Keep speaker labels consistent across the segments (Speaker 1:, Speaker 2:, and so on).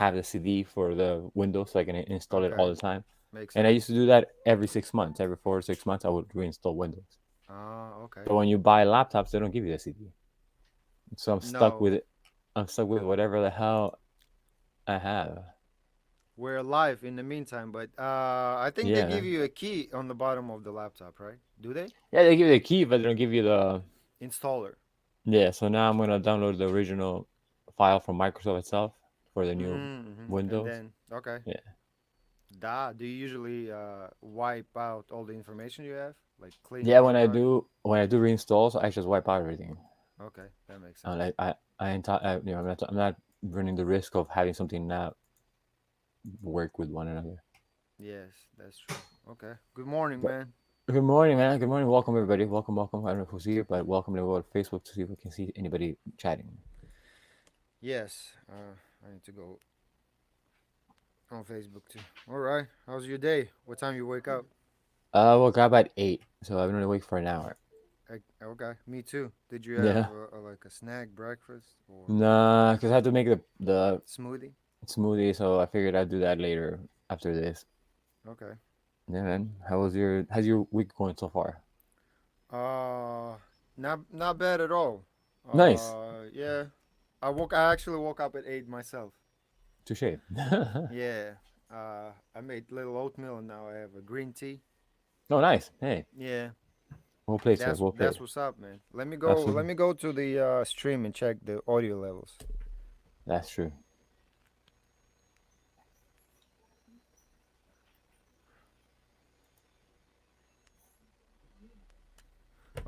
Speaker 1: have the CD for the Windows so I can install it all
Speaker 2: Okay,
Speaker 1: the time.
Speaker 2: makes
Speaker 1: And I
Speaker 2: sense.
Speaker 1: used to do that every 6 months, every 4 or 6 months, I would reinstall Windows.
Speaker 2: Ah, okay.
Speaker 1: But when you buy laptops, they don't give you the CD, so I'm stuck
Speaker 2: No,
Speaker 1: with it. I'm stuck with whatever the hell I have.
Speaker 2: we're alive in the meantime, but I think they
Speaker 1: Yeah,
Speaker 2: give
Speaker 1: man.
Speaker 2: you a key on the bottom of the laptop, right? Do they?
Speaker 1: Yeah, they give you the key, but they don't give you the.
Speaker 2: Installer.
Speaker 1: Yeah, so now I'm gonna download the original file from Microsoft itself for the new
Speaker 2: And
Speaker 1: Windows.
Speaker 2: then, okay.
Speaker 1: Yeah.
Speaker 2: Do you usually wipe out all the information you have? Like clean the
Speaker 1: Yeah,
Speaker 2: hard drive?
Speaker 1: when I do reinstalls, I just wipe out everything.
Speaker 2: Okay, that makes
Speaker 1: And
Speaker 2: sense.
Speaker 1: I'm not running the risk of having something not work with one another.
Speaker 2: Yes, that's true. Okay. Good morning,
Speaker 1: But
Speaker 2: man.
Speaker 1: good morning, man. Good morning. Welcome, everybody. Welcome, welcome. I don't know who's here, but welcome to go to Facebook to see if we can see anybody chatting.
Speaker 2: Yes, I need to go on Facebook too. All right. How's your day? What time you wake up?
Speaker 1: I woke up at 8, so I've been only awake for an hour.
Speaker 2: Okay, me too. Did you have
Speaker 1: Yeah.
Speaker 2: like a snack, breakfast, or
Speaker 1: Nah, because I had to make the
Speaker 2: smoothie?
Speaker 1: smoothie, so I figured I'd do that later after this.
Speaker 2: Okay.
Speaker 1: Yeah, man. How's your week going so far?
Speaker 2: Uh, not bad at all.
Speaker 1: Nice.
Speaker 2: Yeah. I actually woke up at 8 myself.
Speaker 1: Touche.
Speaker 2: Yeah. I made little oatmeal and now I have a green tea.
Speaker 1: Oh, nice. Hey,
Speaker 2: Yeah.
Speaker 1: we'll play, sir.
Speaker 2: That's
Speaker 1: We'll play.
Speaker 2: that's what's up, man. Let
Speaker 1: Absolutely.
Speaker 2: me go to the stream and check the audio levels.
Speaker 1: That's true.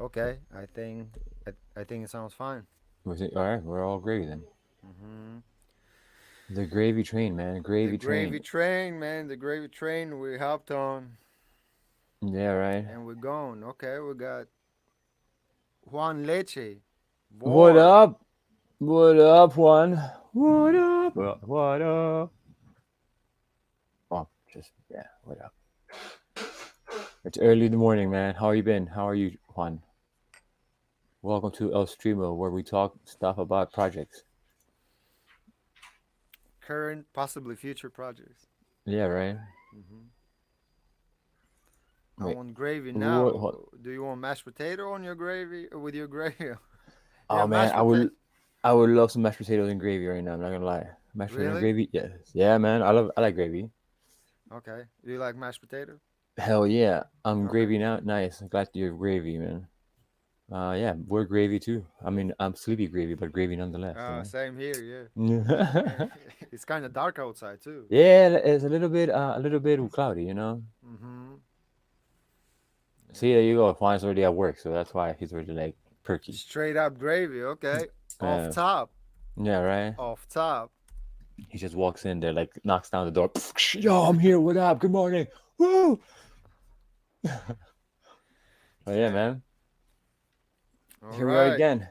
Speaker 2: Okay. I think it sounds fine.
Speaker 1: All right, we're all gravy then.
Speaker 2: Hmm.
Speaker 1: The gravy train, man.
Speaker 2: The
Speaker 1: Gravy
Speaker 2: gravy
Speaker 1: train.
Speaker 2: train, man. The gravy train we hopped on
Speaker 1: Yeah, right.
Speaker 2: and we're going. Okay, we got Juan Leche.
Speaker 1: What
Speaker 2: Boy.
Speaker 1: up? What up, Juan? What up? What up? Oh, just yeah. What up? It's early in the morning, man. How you been? How are you, Juan? Welcome to El Streamo, where we talk stuff about projects.
Speaker 2: Current, possibly future projects.
Speaker 1: Yeah, right.
Speaker 2: Hmm. I
Speaker 1: Wait.
Speaker 2: want gravy now.
Speaker 1: What?
Speaker 2: Do you want mashed potato on your gravy with your gravy? Yeah,
Speaker 1: Oh man,
Speaker 2: mashed potato.
Speaker 1: I would love some mashed potatoes and gravy right now. I'm not gonna lie. Mashed potato and
Speaker 2: Really?
Speaker 1: gravy, yes. Yeah, man. I like gravy.
Speaker 2: Okay. Do you like mashed potato?
Speaker 1: Hell yeah. I'm
Speaker 2: Okay.
Speaker 1: gravy now. Nice. I'm glad you're gravy, man. Yeah, we're gravy too. I mean, I'm sleepy gravy, but gravy nonetheless.
Speaker 2: Same here. Yeah.
Speaker 1: Yeah.
Speaker 2: It's kind of dark outside too.
Speaker 1: Yeah, it's a little bit cloudy, you know.
Speaker 2: Mm-hmm.
Speaker 1: See, there you
Speaker 2: Yeah.
Speaker 1: go. Juan's already at work, so that's why he's already like perky.
Speaker 2: Straight up gravy. Okay. Off
Speaker 1: Uh,
Speaker 2: top.
Speaker 1: yeah, right.
Speaker 2: Off top.
Speaker 1: He just walks in there, like knocks down the door. Yo, I'm here. What up? Good morning. Woo! Oh yeah,
Speaker 2: Yeah.
Speaker 1: man.
Speaker 2: All
Speaker 1: Here we are
Speaker 2: right.
Speaker 1: again.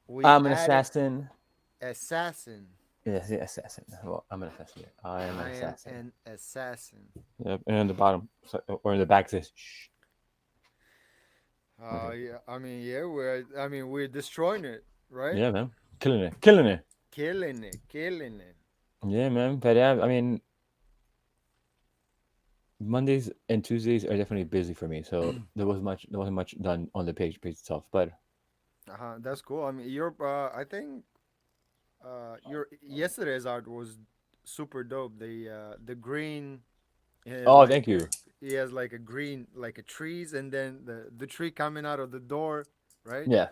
Speaker 2: We
Speaker 1: I'm an
Speaker 2: added
Speaker 1: assassin.
Speaker 2: assassin.
Speaker 1: Yes, yeah, assassin. Well, I'm an assassin. I am an
Speaker 2: I am
Speaker 1: assassin.
Speaker 2: an assassin.
Speaker 1: Yep, and in the bottom, or in the back says, "Shh." Okay.
Speaker 2: Yeah. We're destroying it, right?
Speaker 1: Yeah, man, killing it, killing it.
Speaker 2: Killing it. Killing it.
Speaker 1: Yeah, man. But yeah, I mean, Mondays and Tuesdays are definitely busy for me, so there wasn't much done on the page itself. But
Speaker 2: That's cool. I mean, I think your yesterday's art was super dope. The green,
Speaker 1: oh, thank you.
Speaker 2: he has like a green, like a trees, and then the tree coming out of the door, right?
Speaker 1: Yeah.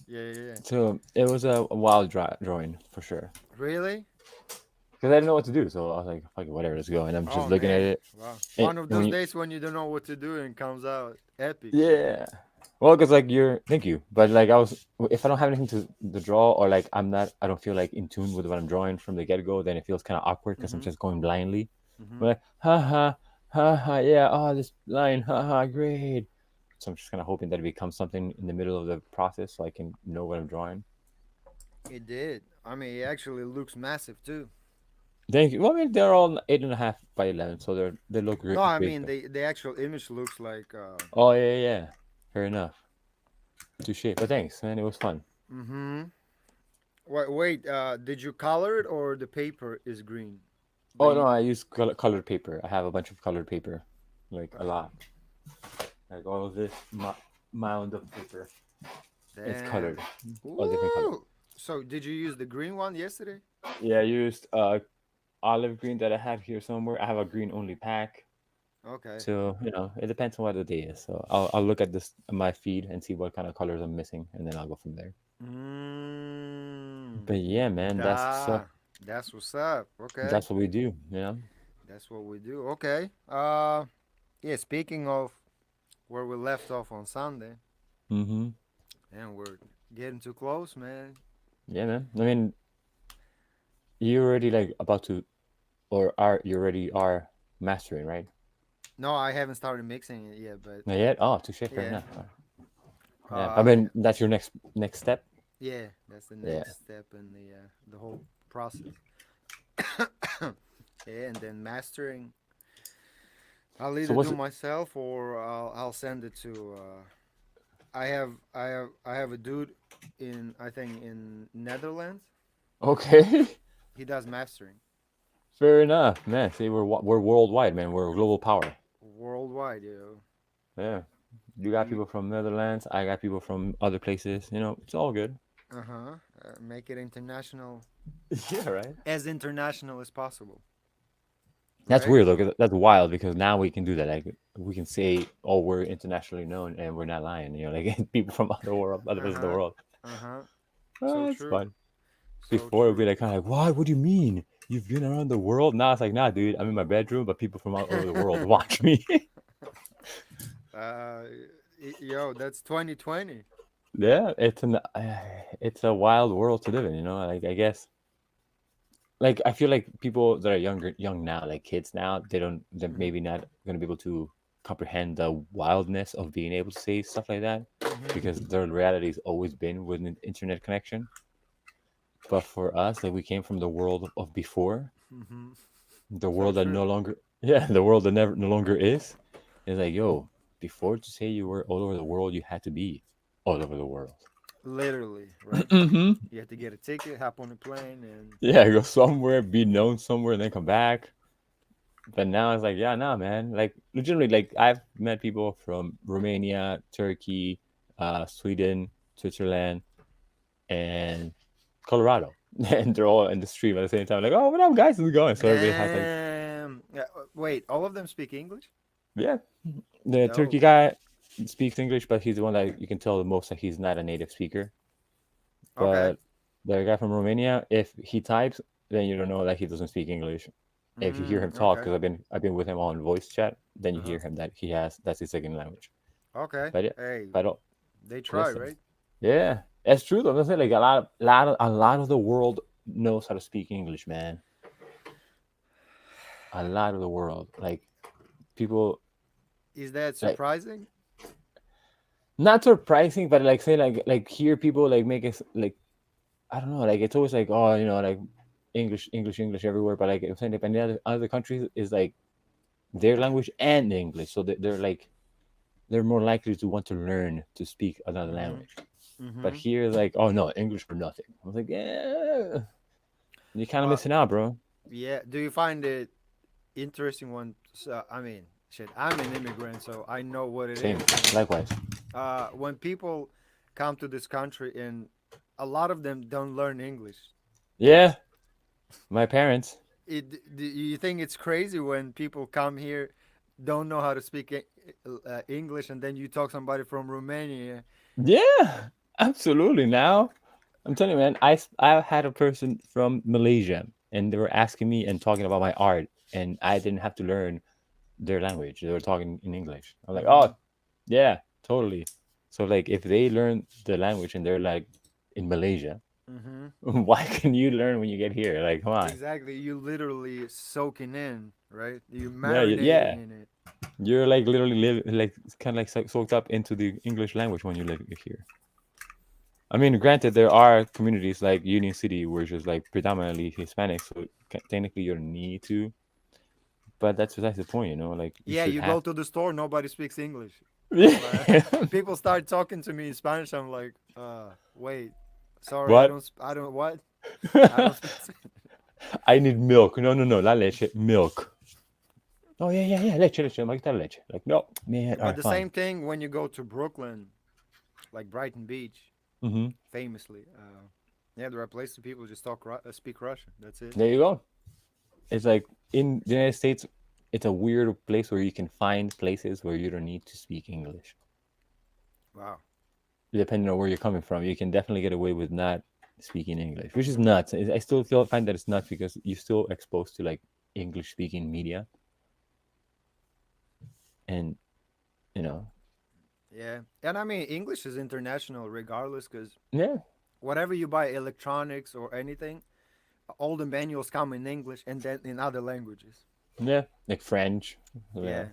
Speaker 2: Yeah, yeah, yeah.
Speaker 1: So it was a wild drawing for sure.
Speaker 2: Really?
Speaker 1: Because I didn't know what to do, so I was like, "Fuck it, whatever, let's go." And I'm just
Speaker 2: Oh
Speaker 1: looking at
Speaker 2: man,
Speaker 1: it.
Speaker 2: wow!
Speaker 1: And
Speaker 2: One of
Speaker 1: when
Speaker 2: those
Speaker 1: you,
Speaker 2: days when you don't know what to do and comes out epic, man.
Speaker 1: yeah. Well, because like thank you, but like if I don't have anything to draw or like I don't feel like in tune with what I'm drawing from the get go, then it feels kind of awkward because I'm
Speaker 2: Mhm.
Speaker 1: just going blindly. I'm
Speaker 2: Mhm.
Speaker 1: like, ha ha, yeah, oh, this line, ha ha, great. So I'm just kind of hoping that it becomes something in the middle of the process so I can know what I'm drawing.
Speaker 2: It did. I mean, it actually looks massive too.
Speaker 1: Thank you. Well, I mean, they're all 8.5 by 11, so they look
Speaker 2: No,
Speaker 1: great,
Speaker 2: I
Speaker 1: great
Speaker 2: mean
Speaker 1: though.
Speaker 2: the actual image looks like.
Speaker 1: Oh yeah, yeah, yeah. Fair enough. Touche. But thanks, man. It was fun.
Speaker 2: Mhm. Wait, did you color it or the paper is green?
Speaker 1: Oh no,
Speaker 2: The
Speaker 1: I use colored paper. I have a bunch of colored paper, like a lot. Like all of this mound of paper. It's
Speaker 2: damn.
Speaker 1: colored, all different colors.
Speaker 2: Ooh. So did you use the green one yesterday?
Speaker 1: Yeah, I used olive green that I have here somewhere. I have a green only pack.
Speaker 2: Okay.
Speaker 1: So, it depends on what the day is. So I'll look at this my feed and see what kind of colors I'm missing, and then I'll go from there.
Speaker 2: Mm.
Speaker 1: But yeah, man, that's what's up.
Speaker 2: Ah, that's what's up. Okay.
Speaker 1: That's what we do.
Speaker 2: That's what we do. Okay. Yeah, speaking of where we left off on Sunday,
Speaker 1: Mm-hmm.
Speaker 2: and we're getting too close, man.
Speaker 1: Yeah, man. I mean, you already like about to, or are you already are mastering, right?
Speaker 2: No, I haven't started mixing it yet, but
Speaker 1: Not yet. Oh, touche, fair
Speaker 2: yeah.
Speaker 1: enough. Yeah, I
Speaker 2: Yeah.
Speaker 1: mean that's your next step.
Speaker 2: Yeah, that's the
Speaker 1: Yeah.
Speaker 2: next step in the whole process. Yeah, and then mastering, I'll
Speaker 1: So
Speaker 2: either
Speaker 1: what's
Speaker 2: do
Speaker 1: it?
Speaker 2: myself or I'll send it to. I have a dude in I think in Netherlands.
Speaker 1: Okay.
Speaker 2: He does mastering
Speaker 1: Fair enough, man. See, we're worldwide, man. We're a global power.
Speaker 2: worldwide. You
Speaker 1: Yeah. You got
Speaker 2: you
Speaker 1: people from Netherlands. I got people from other places. It's all good.
Speaker 2: uh-huh. Make it international,
Speaker 1: Yeah, right.
Speaker 2: as international as possible,
Speaker 1: That's
Speaker 2: right?
Speaker 1: weird though. 'Cause that's wild because now we can do that. Like we can say, "Oh, we're internationally known," and we're not lying. Like people from other
Speaker 2: Uh
Speaker 1: places of the
Speaker 2: huh.
Speaker 1: world.
Speaker 2: Uh huh. So
Speaker 1: Oh, it's
Speaker 2: true.
Speaker 1: fun.
Speaker 2: So
Speaker 1: Before it'd be
Speaker 2: true.
Speaker 1: like kind of like, "What? What do you mean? You've been around the world?" Now it's like, "Nah, dude. I'm in my bedroom, but people from all over the world watch me."
Speaker 2: uh, yo, that's 2020.
Speaker 1: Yeah, it's a wild world to live in. Like I guess, like I feel like people that are young now, like kids now, they're
Speaker 2: Mm-hmm.
Speaker 1: maybe not gonna be able to comprehend the wildness of being able to say stuff like that because
Speaker 2: Mm-hmm.
Speaker 1: their reality's always been with an internet connection. But for us, like we came from the world of before,
Speaker 2: Mm-hmm.
Speaker 1: the
Speaker 2: So
Speaker 1: world that
Speaker 2: true.
Speaker 1: no longer, yeah, the world that never no longer is. It's like, yo, before to say you were all over the world, you had to be all over the world.
Speaker 2: Literally, right?
Speaker 1: Hmm.
Speaker 2: You have to get a ticket, hop on a plane, and
Speaker 1: Yeah, go somewhere, be known somewhere, and then come back. But now it's like, yeah, nah, man. Like legitimately, like I've met people from Romania, Turkey, Sweden, Switzerland, and Colorado, and they're all in the stream at the same time. Like, oh, what up, guys? How's it going? So everybody has like,
Speaker 2: damn. Yeah, wait, all of them speak English?
Speaker 1: yeah, the Turkey
Speaker 2: Dope.
Speaker 1: guy speaks English, but he's the one that you can tell the most that he's not a native speaker.
Speaker 2: Okay.
Speaker 1: But the guy from Romania, if he types, then you don't know that he doesn't speak English. If you hear him talk,
Speaker 2: Okay.
Speaker 1: because I've been with him on voice chat, then you
Speaker 2: Uh huh.
Speaker 1: hear him that that's his second language.
Speaker 2: Okay.
Speaker 1: But yeah,
Speaker 2: Hey,
Speaker 1: but
Speaker 2: they try,
Speaker 1: listen,
Speaker 2: right?
Speaker 1: yeah, it's true though. I'm saying like a lot of the world knows how to speak English, man. A lot of the world, like people,
Speaker 2: Is that
Speaker 1: like
Speaker 2: surprising?
Speaker 1: not surprising, but like say like hear people like make it like I don't know, like it's always like oh like English English English everywhere, but like I'm saying like any other countries is like their language and English, so they're more likely to want to learn to speak another
Speaker 2: Mm-hmm.
Speaker 1: language. But
Speaker 2: Mm-hmm.
Speaker 1: here, like, oh no, English for nothing. I was like, yeah, you're kind of
Speaker 2: Well,
Speaker 1: missing out, bro.
Speaker 2: yeah. Do you find it interesting when? I mean, shit. I'm an immigrant, so I know what it
Speaker 1: Same,
Speaker 2: is. And
Speaker 1: likewise.
Speaker 2: when people come to this country, and a lot of them don't learn English.
Speaker 1: Yeah, my parents.
Speaker 2: Do you think it's crazy when people come here, don't know how to speak English, and then you talk somebody from Romania?
Speaker 1: Yeah, absolutely. Now, I'm telling you, man, I had a person from Malaysia, and they were asking me and talking about my art, and I didn't have to learn their language. They were talking in English. I'm like,
Speaker 2: Mm-hmm.
Speaker 1: oh, yeah, totally. So like, if they learn the language and they're like in Malaysia,
Speaker 2: Mm-hmm.
Speaker 1: why can you learn when you get here? Like, come on.
Speaker 2: Exactly. You literally soaking in, right? You
Speaker 1: Yeah,
Speaker 2: marinating
Speaker 1: yeah.
Speaker 2: in it.
Speaker 1: You're like literally live like kind of like soaked up into the English language when you live here. I mean, granted, there are communities like Union City, which is like predominantly Hispanic, so technically you don't need to. But that's the point, Like you
Speaker 2: Yeah,
Speaker 1: should
Speaker 2: you go
Speaker 1: have.
Speaker 2: to the store, nobody speaks English.
Speaker 1: Yeah.
Speaker 2: People start talking to me in Spanish. I'm like, wait. Sorry,
Speaker 1: What?
Speaker 2: I don't what? I don't speak.
Speaker 1: I need milk. No, no, no, la leche, milk. Oh yeah, yeah, yeah, leche, leche. I'm like that leche. Like no, man. All
Speaker 2: But
Speaker 1: right,
Speaker 2: the
Speaker 1: fine.
Speaker 2: same thing when you go to Brooklyn, like Brighton Beach,
Speaker 1: Mm-hmm.
Speaker 2: famously. Yeah, there are places people just speak Russian. That's it.
Speaker 1: There you go. It's like in the United States, it's a weird place where you can find places where you don't need to speak English.
Speaker 2: Wow.
Speaker 1: Depending on where you're coming from, you can definitely get away with not speaking English, which is nuts. I still find that it's nuts because you're still exposed to like English speaking media, and you know,
Speaker 2: Yeah, and I mean English is international regardless, because
Speaker 1: yeah,
Speaker 2: whatever you buy, electronics or anything, all the manuals come in English and then in other languages.
Speaker 1: yeah, like French, yeah.
Speaker 2: Yeah.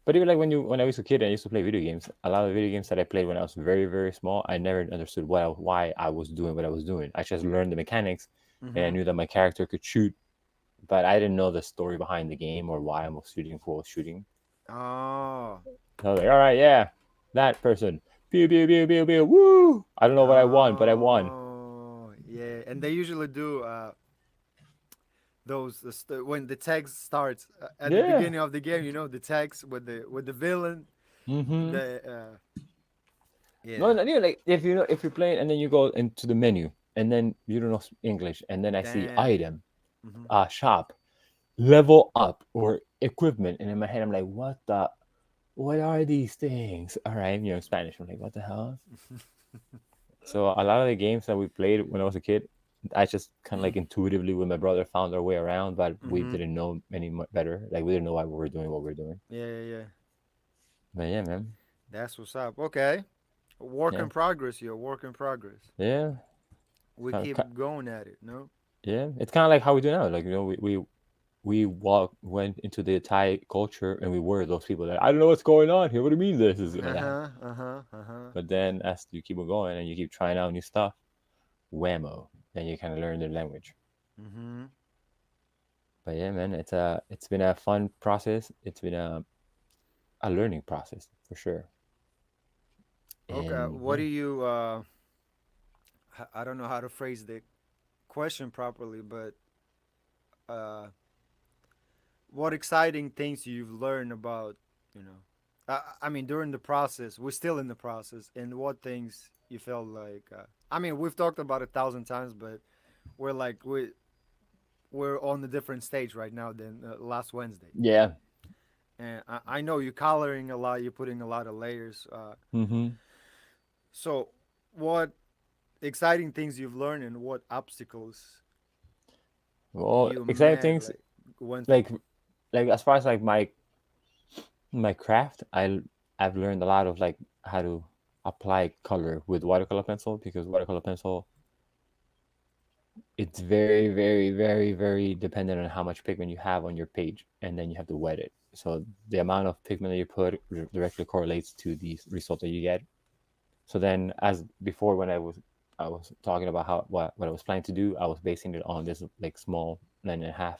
Speaker 1: But even like when I was a kid, I used to play video games. A lot of video games that I played when I was very very small, I never understood why I was doing what I was doing. I just learned the mechanics, and I
Speaker 2: Mm-hmm.
Speaker 1: knew that my character could shoot, but I didn't know the story behind the game or why I was shooting, who I was shooting.
Speaker 2: Oh.
Speaker 1: So I was like, all right, yeah, that person, pew pew pew pew pew, woo! I don't know what I won, but I won.
Speaker 2: Oh. Yeah, and they usually do those when the text starts at the
Speaker 1: Yeah.
Speaker 2: beginning of the game. You know the text with the villain.
Speaker 1: Mm-hmm.
Speaker 2: The
Speaker 1: No,
Speaker 2: yeah.
Speaker 1: no, you know, like if you're playing and then you go into the menu and then you don't know English and then I see
Speaker 2: Damn.
Speaker 1: item,
Speaker 2: Hmm.
Speaker 1: shop, level up or equipment, and in my head I'm like, what are these things? All right, Spanish. I'm like, what the hell? So a lot of the games that we played when I was a kid, I just kind of like intuitively with my brother found our way around, but we
Speaker 2: Hmm.
Speaker 1: didn't know any better. Like we didn't know why we were doing what we were doing.
Speaker 2: Yeah, yeah, yeah.
Speaker 1: But yeah, man.
Speaker 2: That's what's up. Okay. Work
Speaker 1: Yeah,
Speaker 2: in progress, yo. Work in progress.
Speaker 1: yeah.
Speaker 2: We
Speaker 1: Kind
Speaker 2: keep
Speaker 1: of,
Speaker 2: going at it, no?
Speaker 1: yeah. It's kind of like how we do now. Like we went into the Thai culture and we were those people that I don't know what's going on here. What do you mean this is
Speaker 2: Uh
Speaker 1: that?
Speaker 2: huh. Uh huh. Uh huh.
Speaker 1: But then as you keep on going and you keep trying out new stuff, whammo, then you kind of learn the language.
Speaker 2: Mm-hmm.
Speaker 1: But yeah, man, it's been a fun process. It's been a learning process for sure.
Speaker 2: Okay.
Speaker 1: And
Speaker 2: What
Speaker 1: yeah,
Speaker 2: do you? I don't know how to phrase the question properly, but uh, what exciting things you've learned about, you know? I mean, during the process, we're still in the process, and what things you felt like? I mean, we've talked about it 1,000 times, but we're like we're on a different stage right now than last Wednesday.
Speaker 1: yeah.
Speaker 2: And I know you're coloring a lot, you're putting a lot of layers.
Speaker 1: Mm-hmm.
Speaker 2: So, what exciting things you've learned and what obstacles
Speaker 1: Well,
Speaker 2: you
Speaker 1: exciting
Speaker 2: met,
Speaker 1: things
Speaker 2: like went
Speaker 1: like
Speaker 2: through?
Speaker 1: as far as like my craft, I've learned a lot of like how to apply color with watercolor pencil because watercolor pencil it's very very very very dependent on how much pigment you have on your page and then you have to wet it. So the amount of pigment that you put directly correlates to the result that you get. So then as before when I was talking about what I was planning to do, I was basing it on this like small 9.5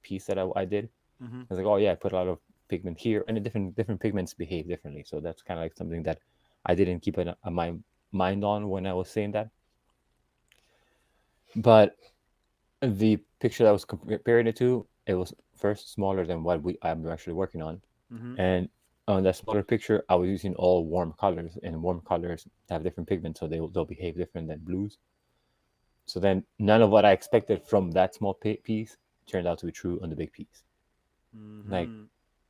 Speaker 1: piece that I did.
Speaker 2: Mm-hmm.
Speaker 1: I was like, oh yeah, I put a lot of pigment here, and the different pigments behave differently. So that's kind of like something that I didn't keep a mind on when I was saying that. But the picture that I was comparing it to, it was first smaller than what I'm actually working on,
Speaker 2: Mm-hmm.
Speaker 1: and on that smaller picture, I was using all warm colors, and warm colors have different pigments, so they'll behave different than blues. So then, none of what I expected from that small piece turned out to be true on the big piece. Like
Speaker 2: Mm-hmm.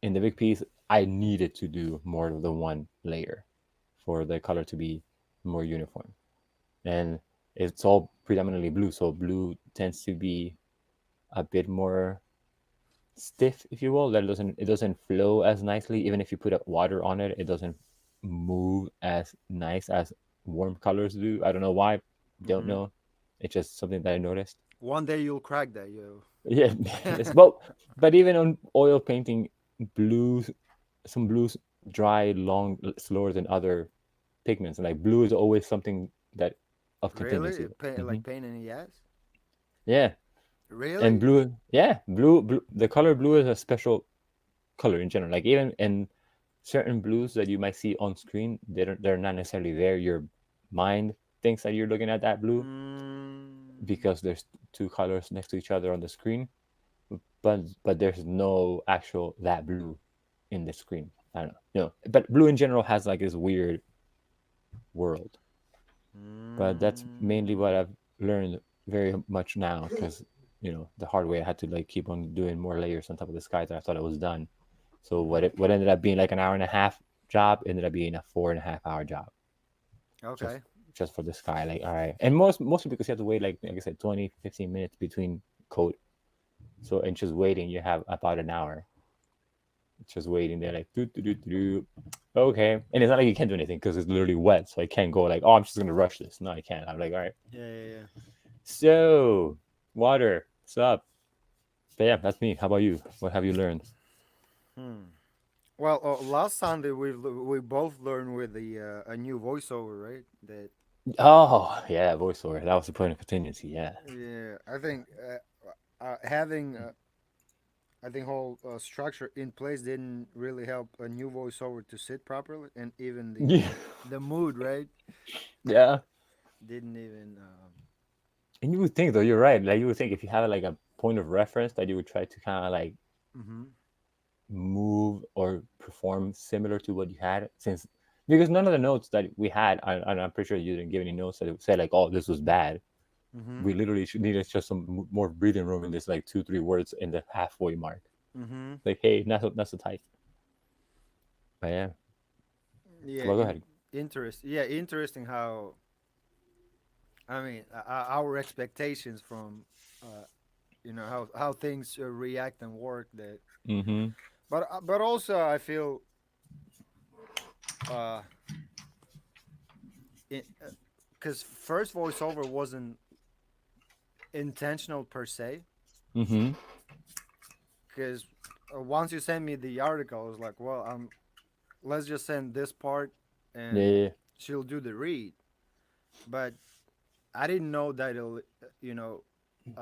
Speaker 1: in the big piece, I needed to do more than one layer for the color to be more uniform. And it's all predominantly blue, so blue tends to be a bit more stiff, if you will. That it doesn't flow as nicely. Even if you put water on it, it doesn't move as nice as warm colors do. I don't know why. Don't
Speaker 2: Mm-hmm.
Speaker 1: know. It's just something that I noticed.
Speaker 2: One day you'll crack that, yo.
Speaker 1: Yeah, it's well, but even on oil painting, blues, some blues dry long slower than other pigments, and like blue is always something that of
Speaker 2: Really?
Speaker 1: contingency. Hmm.
Speaker 2: Like pain in the ass?
Speaker 1: Yeah, and
Speaker 2: Really?
Speaker 1: blue, yeah, blue. The color blue is a special color in general. Like even in certain blues that you might see on screen, they're not necessarily there. Your mind thinks that you're looking at that blue
Speaker 2: Mm,
Speaker 1: because there's two colors next to each other on the screen, but there's no actual that blue in the screen. I don't know. But blue in general has like this weird world. But that's mainly what
Speaker 2: mm,
Speaker 1: I've learned very much now because the hard way I had to like keep on doing more layers on top of the sky that I thought it was done. So
Speaker 2: mhm.
Speaker 1: what ended up being like an hour and a half job ended up being a 4.5 hour job just
Speaker 2: Okay.
Speaker 1: just for the sky. Like, all right, and mostly because you have to wait like I said 20-15 minutes between code. So and just waiting, you have about an hour just waiting there like do. Okay, and it's not like you can't do anything because it's literally wet, so I can't go like, oh, I'm just gonna rush this. No, I can't. I'm like, all right.
Speaker 2: Yeah, yeah, yeah.
Speaker 1: So, water, what's up? But yeah, that's me. How about you? What have you learned?
Speaker 2: Hmm. Well, last Sunday we both learned with the a new voiceover, right? That
Speaker 1: Oh, yeah, voiceover. That was the point of contingency. Yeah.
Speaker 2: yeah, I think having I think whole structure in place didn't really help a new voiceover to sit properly, and even
Speaker 1: Yeah.
Speaker 2: the mood, right?
Speaker 1: Yeah.
Speaker 2: Didn't even.
Speaker 1: And you would think though, you're right. Like you would think if you have like a point of reference that you would try to kind of like
Speaker 2: Mhm.
Speaker 1: move or perform similar to what you had since because none of the notes that we had, and I'm pretty sure you didn't give any notes that said like, oh, this was bad.
Speaker 2: Mhm.
Speaker 1: We literally needed just some more breathing room in this like 2-3 words in the halfway mark.
Speaker 2: Mhm.
Speaker 1: Like, hey, not so tight. But yeah.
Speaker 2: Yeah.
Speaker 1: Well, go ahead.
Speaker 2: Yeah. Interesting how I mean our expectations from uh, how things react and work that
Speaker 1: Mm-hmm.
Speaker 2: but also I feel uh because first voiceover wasn't intentional per se
Speaker 1: Mm-hmm.
Speaker 2: because once you send me the article I was like well let's just send this part
Speaker 1: Yeah,
Speaker 2: and
Speaker 1: yeah,
Speaker 2: she'll do the read but I didn't know that it'll you know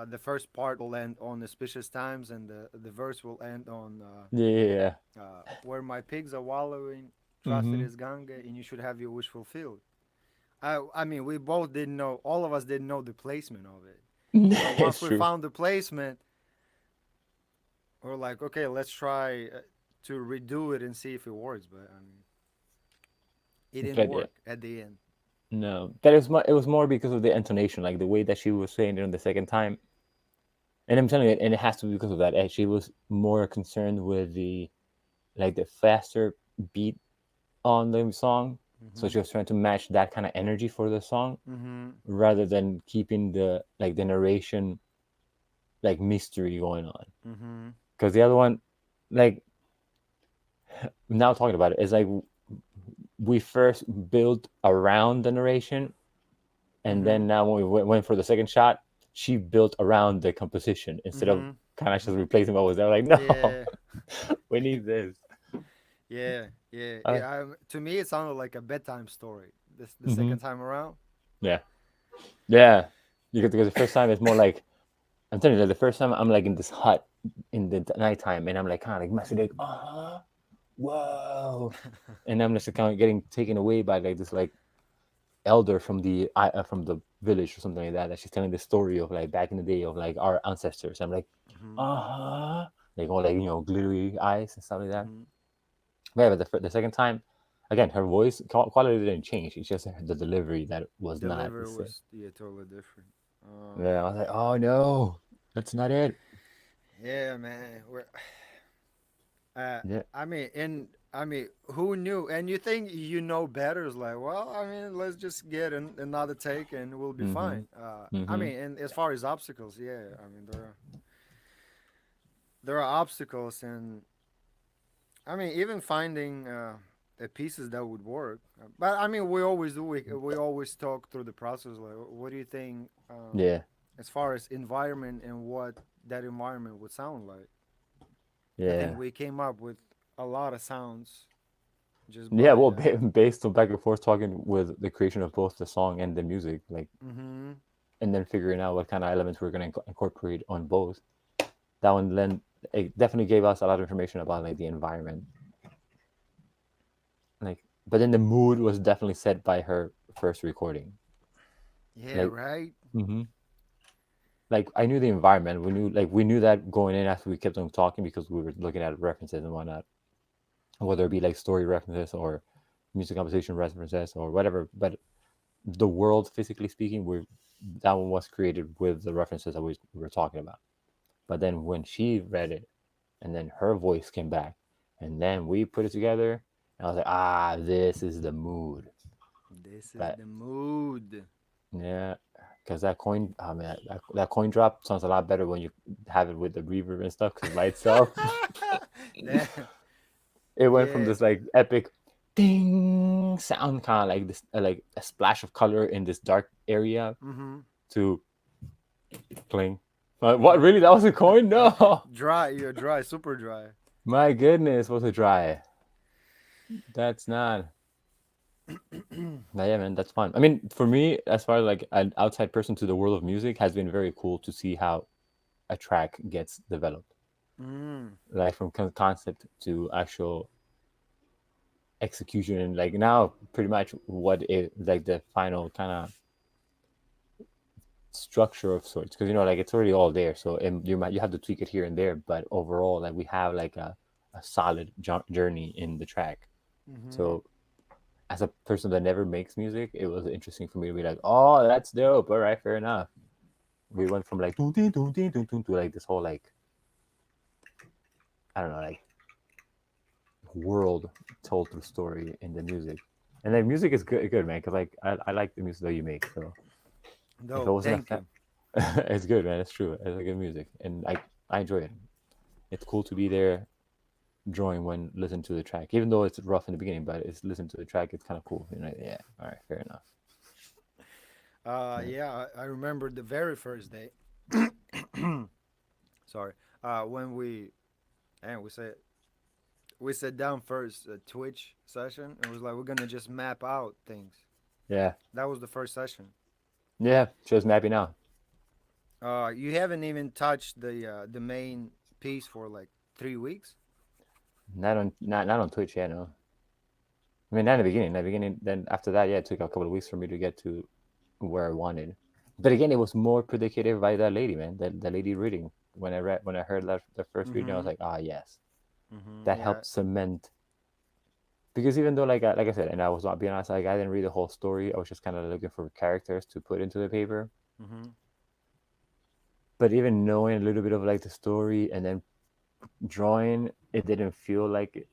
Speaker 2: the first part will end on auspicious times and the verse will end on
Speaker 1: yeah, yeah, yeah.
Speaker 2: where my pigs are wallowing trusted
Speaker 1: Mm-hmm.
Speaker 2: is Ganga and you should have your wish fulfilled. I mean, we both didn't know. All of us didn't know the placement of it. But
Speaker 1: It's
Speaker 2: once we
Speaker 1: true.
Speaker 2: found the placement, we're like, okay, let's try to redo it and see if it works. But I mean, it didn't
Speaker 1: But yeah,
Speaker 2: work at the end.
Speaker 1: no, that is it was more because of the intonation, like the way that she was saying it on the second time. And I'm telling you, and it has to be because of that. And she was more concerned with the like the faster beat on the song, so
Speaker 2: Mhm.
Speaker 1: she was trying to match that kind of energy for the song
Speaker 2: Mhm.
Speaker 1: rather than keeping the like the narration like mystery going on.
Speaker 2: Mhm.
Speaker 1: Because the other one, like now talking about it, is like we first built around the narration, and then
Speaker 2: Mhm.
Speaker 1: now when we went for the second shot, she built around the composition instead of
Speaker 2: Mhm.
Speaker 1: kind of just
Speaker 2: Mhm.
Speaker 1: replacing what was there. Like, no,
Speaker 2: Yeah.
Speaker 1: we need this.
Speaker 2: Yeah. Yeah.
Speaker 1: Uh,
Speaker 2: To me, it sounded like a bedtime story. This the
Speaker 1: mm-hmm.
Speaker 2: second time around.
Speaker 1: Yeah, yeah. Because the first time it's more like I'm telling you, like, the first time I'm like in this hut in the nighttime, and I'm like kind of like messing like, whoa, and I'm just kind of getting taken away by like this like elder from the village or something like that. That she's telling the story of like back in the day of like our ancestors. I'm like,
Speaker 2: Mhm.
Speaker 1: uh-huh, like all like glittery eyes and stuff like that.
Speaker 2: Mhm.
Speaker 1: But yeah, but the second time, again, her voice quality didn't change. It's just the delivery that was not the
Speaker 2: Delivery
Speaker 1: same.
Speaker 2: was yeah totally different.
Speaker 1: Yeah, I was like, oh no, that's not it.
Speaker 2: Yeah, man. Uh,
Speaker 1: Yeah.
Speaker 2: I mean, who knew? And you think you know better? It's like, well, I mean, let's just get another take and we'll be
Speaker 1: Mm-hmm.
Speaker 2: fine. I
Speaker 1: Mm-hmm.
Speaker 2: mean, and as far as obstacles, yeah, I mean, there are obstacles, and I mean, even finding the pieces that would work. But I mean, we always do. We always talk through the process. Like, what do you think?
Speaker 1: Yeah.
Speaker 2: As far as environment and what that environment would sound like. I think
Speaker 1: Yeah.
Speaker 2: we came up with a lot of sounds just
Speaker 1: Yeah,
Speaker 2: by
Speaker 1: well, based on back and forth talking with the creation of both the song and the music, like,
Speaker 2: mm-hmm.
Speaker 1: and then figuring out what kind of elements we're going to incorporate on both. That one then it definitely gave us a lot of information about like the environment, like, but then the mood was definitely set by her first recording.
Speaker 2: Yeah,
Speaker 1: Like,
Speaker 2: right.
Speaker 1: hmm like I knew the environment. We knew that going in after we kept on talking because we were looking at references and whatnot, whether it be like story references or music composition references or whatever. But the world, physically speaking, that one was created with the references that we were talking about. But then when she read it, and then her voice came back, and then we put it together, and I was like, ah, this is the mood.
Speaker 2: This is
Speaker 1: But
Speaker 2: the mood.
Speaker 1: yeah, because that coin, oh man, that coin drop sounds a lot better when you have it with the reverb and stuff. Because by itself,
Speaker 2: Damn.
Speaker 1: it went from
Speaker 2: Yeah.
Speaker 1: this like epic ding sound, kind of like this, like a splash of color in this dark area,
Speaker 2: Mm-hmm.
Speaker 1: to cling. What, really? That was a coin? No.
Speaker 2: Dry. Yeah, dry. Super dry.
Speaker 1: My goodness, was it dry? That's not. But yeah, man, that's fun. I mean, for me, as far as like an outside person to the world of music, has been very cool to see how a track gets developed,
Speaker 2: Mm.
Speaker 1: like from concept to actual execution, and like now, pretty much what it like the final kind of structure of sorts. Because like it's already all there, so you have to tweak it here and there, but overall, like we have like a solid journey in the track.
Speaker 2: Mm-hmm.
Speaker 1: So as a person that never makes music, it was interesting for me to be like, oh, that's dope. All right, fair enough. We went from like dun, dun, dun, dun, dun, dun, to like this whole like, I don't know, like world told through story in the music. And like music is good, man, because like I like the music that you make. So if it
Speaker 2: Dope.
Speaker 1: wasn't a
Speaker 2: Thank you.
Speaker 1: it's good, man. It's true. It's like good music, and I enjoy it. It's cool to be there drawing when listen to the track, even though it's rough in the beginning. But it's listen to the track. It's kind of cool. Yeah. All right, fair enough. Yeah.
Speaker 2: Yeah, I remember the very first day. Sorry. When we said we sat down first a Twitch session and was like we're gonna just map out things.
Speaker 1: Yeah.
Speaker 2: That was the first session.
Speaker 1: Yeah. Just mapping out.
Speaker 2: You haven't even touched the main piece for like 3 weeks.
Speaker 1: Not on Twitch. Yeah, no. I mean, not in the beginning. In the beginning, then after that, yeah, it took a couple of weeks for me to get to where I wanted. But again, it was more predicated by that lady, man. That lady reading. When I heard that the first reading, I was
Speaker 2: Mm-hmm.
Speaker 1: like, ah, yes,
Speaker 2: Mm-hmm.
Speaker 1: that
Speaker 2: Yeah.
Speaker 1: helped cement. Because even though, like I said, and I was not being honest, like I didn't read the whole story. I was just kind of looking for characters to put into the paper.
Speaker 2: Mm-hmm.
Speaker 1: But even knowing a little bit of like the story and then drawing, it didn't feel like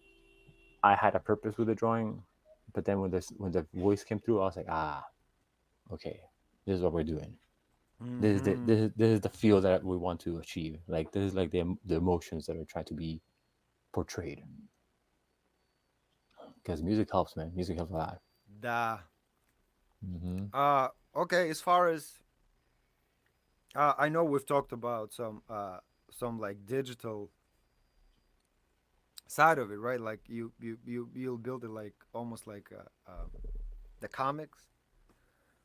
Speaker 1: I had a purpose with the drawing. But then when the voice came through, I was like, ah, okay, this is what we're doing. This is the
Speaker 2: Mm-hmm.
Speaker 1: this is the feel that we want to achieve. Like this is like the emotions that are trying to be portrayed. Because music helps, man. Music helps a lot.
Speaker 2: Da.
Speaker 1: Hmm.
Speaker 2: Okay. As far as I know, we've talked about some like digital side of it, right? Like you'll build it like almost like the comics.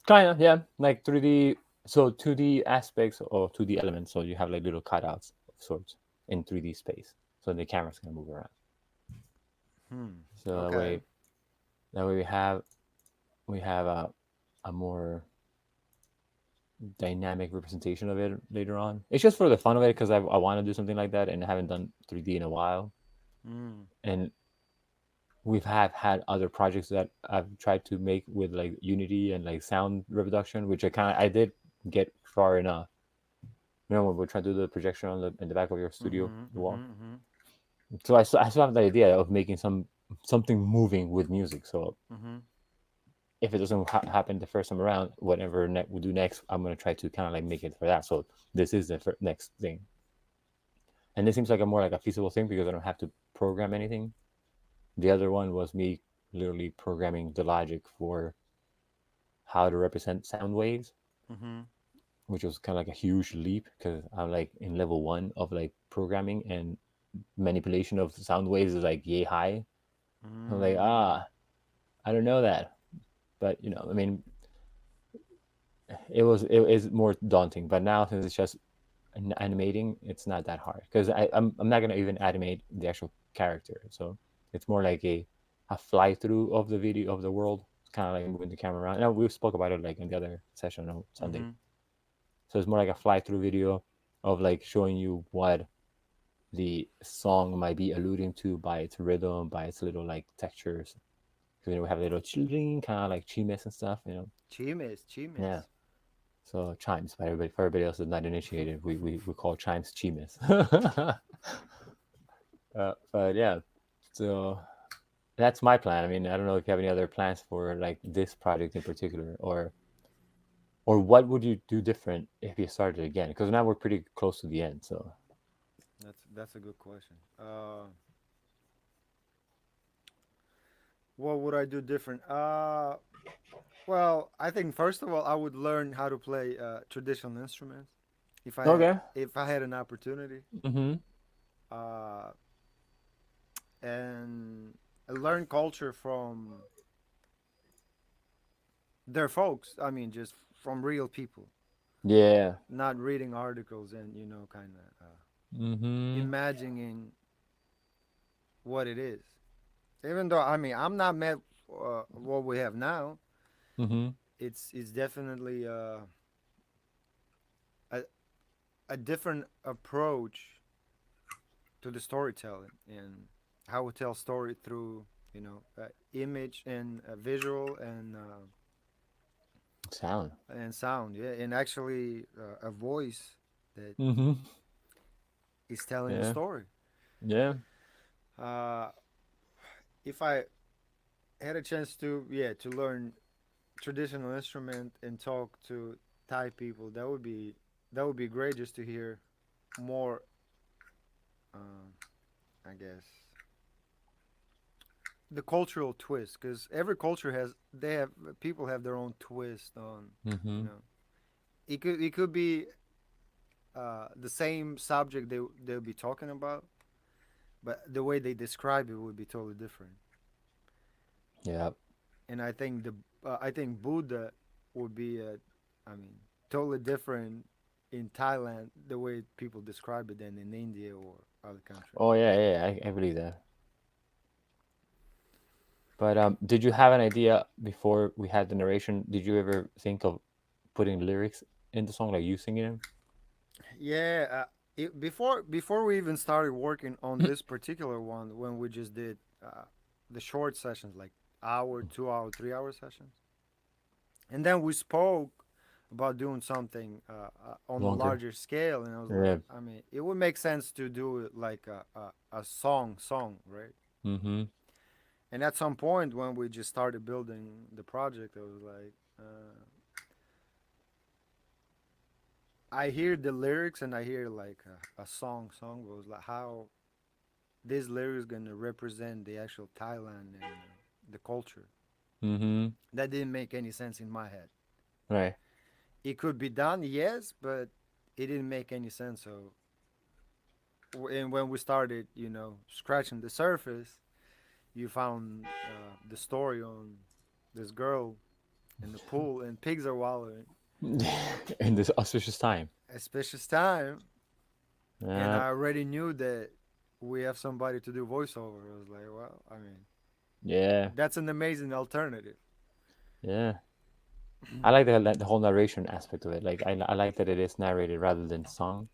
Speaker 1: Kind of, yeah. Like 3D, so 2D aspects or 2D elements. So you have like little cutouts of sorts in 3D space. So the camera's gonna move around.
Speaker 2: Hmm.
Speaker 1: So that
Speaker 2: Okay.
Speaker 1: way, we have a more dynamic representation of it later on. It's just for the fun of it because I want to do something like that and I haven't done 3D in a while.
Speaker 2: Mm.
Speaker 1: And we've had other projects that I've tried to make with like Unity and like sound reproduction, which I did get far enough. When we're trying to do the projection in the back of your studio
Speaker 2: Mm-hmm.
Speaker 1: wall.
Speaker 2: Mm-hmm.
Speaker 1: So I still have the idea of making something moving with music. So
Speaker 2: Mm-hmm.
Speaker 1: if it doesn't happen the first time around, whatever we do next, I'm gonna try to kind of like make it for that. So this is the next thing, and this seems like a more like a feasible thing because I don't have to program anything. The other one was me literally programming the logic for how to represent sound waves,
Speaker 2: Mm-hmm.
Speaker 1: which was kind of like a huge leap because I'm like in level one of like programming, and manipulation of sound waves is like yay high. I'm like,
Speaker 2: Mm.
Speaker 1: I don't know that, but I mean, it is more daunting. But now since it's just animating, it's not that hard because I'm not gonna even animate the actual character, so it's more like a fly through of the video of the world. kind of like moving the camera around. And we spoke about it like in the other session on Sunday.
Speaker 2: Mm-hmm.
Speaker 1: So it's more like a fly through video of like showing you what the song might be alluding to by its rhythm, by its little like textures. Because we have little chilling kind of like chimes and stuff,
Speaker 2: Chimes,
Speaker 1: Yeah.
Speaker 2: chimes.
Speaker 1: So chimes, by everybody, for everybody else that's not initiated, we call chimes chimes. But yeah, so that's my plan. I mean, I don't know if you have any other plans for like this project in particular, or what would you do different if you started again? Because now we're pretty close to the end. So
Speaker 2: That's a good question. What would I do different? Well, I think first of all, I would learn how to play traditional instruments
Speaker 1: okay.
Speaker 2: if I had an opportunity,
Speaker 1: Mm-hmm.
Speaker 2: uh, and learn culture from their folks. I mean, just from real people,
Speaker 1: Yeah.
Speaker 2: not reading articles and kind of
Speaker 1: Mm-hmm.
Speaker 2: imagining what it is. Even though I mean, I'm not met what we have now.
Speaker 1: Mm-hmm.
Speaker 2: It's definitely a a different approach to the storytelling and how we tell story through image and visual
Speaker 1: Sound.
Speaker 2: and sound, yeah, and actually a voice that
Speaker 1: Mm-hmm.
Speaker 2: is telling the
Speaker 1: Yeah.
Speaker 2: story.
Speaker 1: Yeah.
Speaker 2: uh, if I had a chance to, yeah, to learn traditional instrument and talk to Thai people, that would be great, just to hear more, uh, I guess, the cultural twist, because every culture has they have people have their own twist on, you
Speaker 1: Mm-hmm.
Speaker 2: know it could be the same subject they'll be talking about, but the way they describe it would be totally different.
Speaker 1: Yeah.
Speaker 2: And I think Buddha would be I mean, totally different in Thailand, the way people describe it, than in India or other countries.
Speaker 1: Oh yeah, yeah, I believe that. But did you have an idea before we had the narration? Did you ever think of putting lyrics in the song, like you singing
Speaker 2: Yeah, before we even started working on this particular one, when we just did the short sessions, like hour, 2 hour, 3 hour sessions, and then we spoke about doing something on a
Speaker 1: longer?
Speaker 2: larger scale, and I was
Speaker 1: Yeah.
Speaker 2: like, I mean, it would make sense to do it like a song, right?
Speaker 1: Mm-hmm.
Speaker 2: And at some point when we just started building the project, I was like, I hear the lyrics and I hear like a song, but it was like, how this lyric is gonna represent the actual Thailand and the culture.
Speaker 1: Mm-hmm.
Speaker 2: That didn't make any sense in my head.
Speaker 1: Right.
Speaker 2: It could be done, yes, but it didn't make any sense. So, and when we started, scratching the surface, you found the story on this girl in the pool and pigs are wallowing.
Speaker 1: In this auspicious time.
Speaker 2: Auspicious time, and
Speaker 1: Yeah.
Speaker 2: I already knew that we have somebody to do voiceover. I was like, well, I mean,
Speaker 1: Yeah.
Speaker 2: that's an amazing alternative.
Speaker 1: Yeah. I like the whole narration aspect of it. Like I like that it is narrated rather than sung.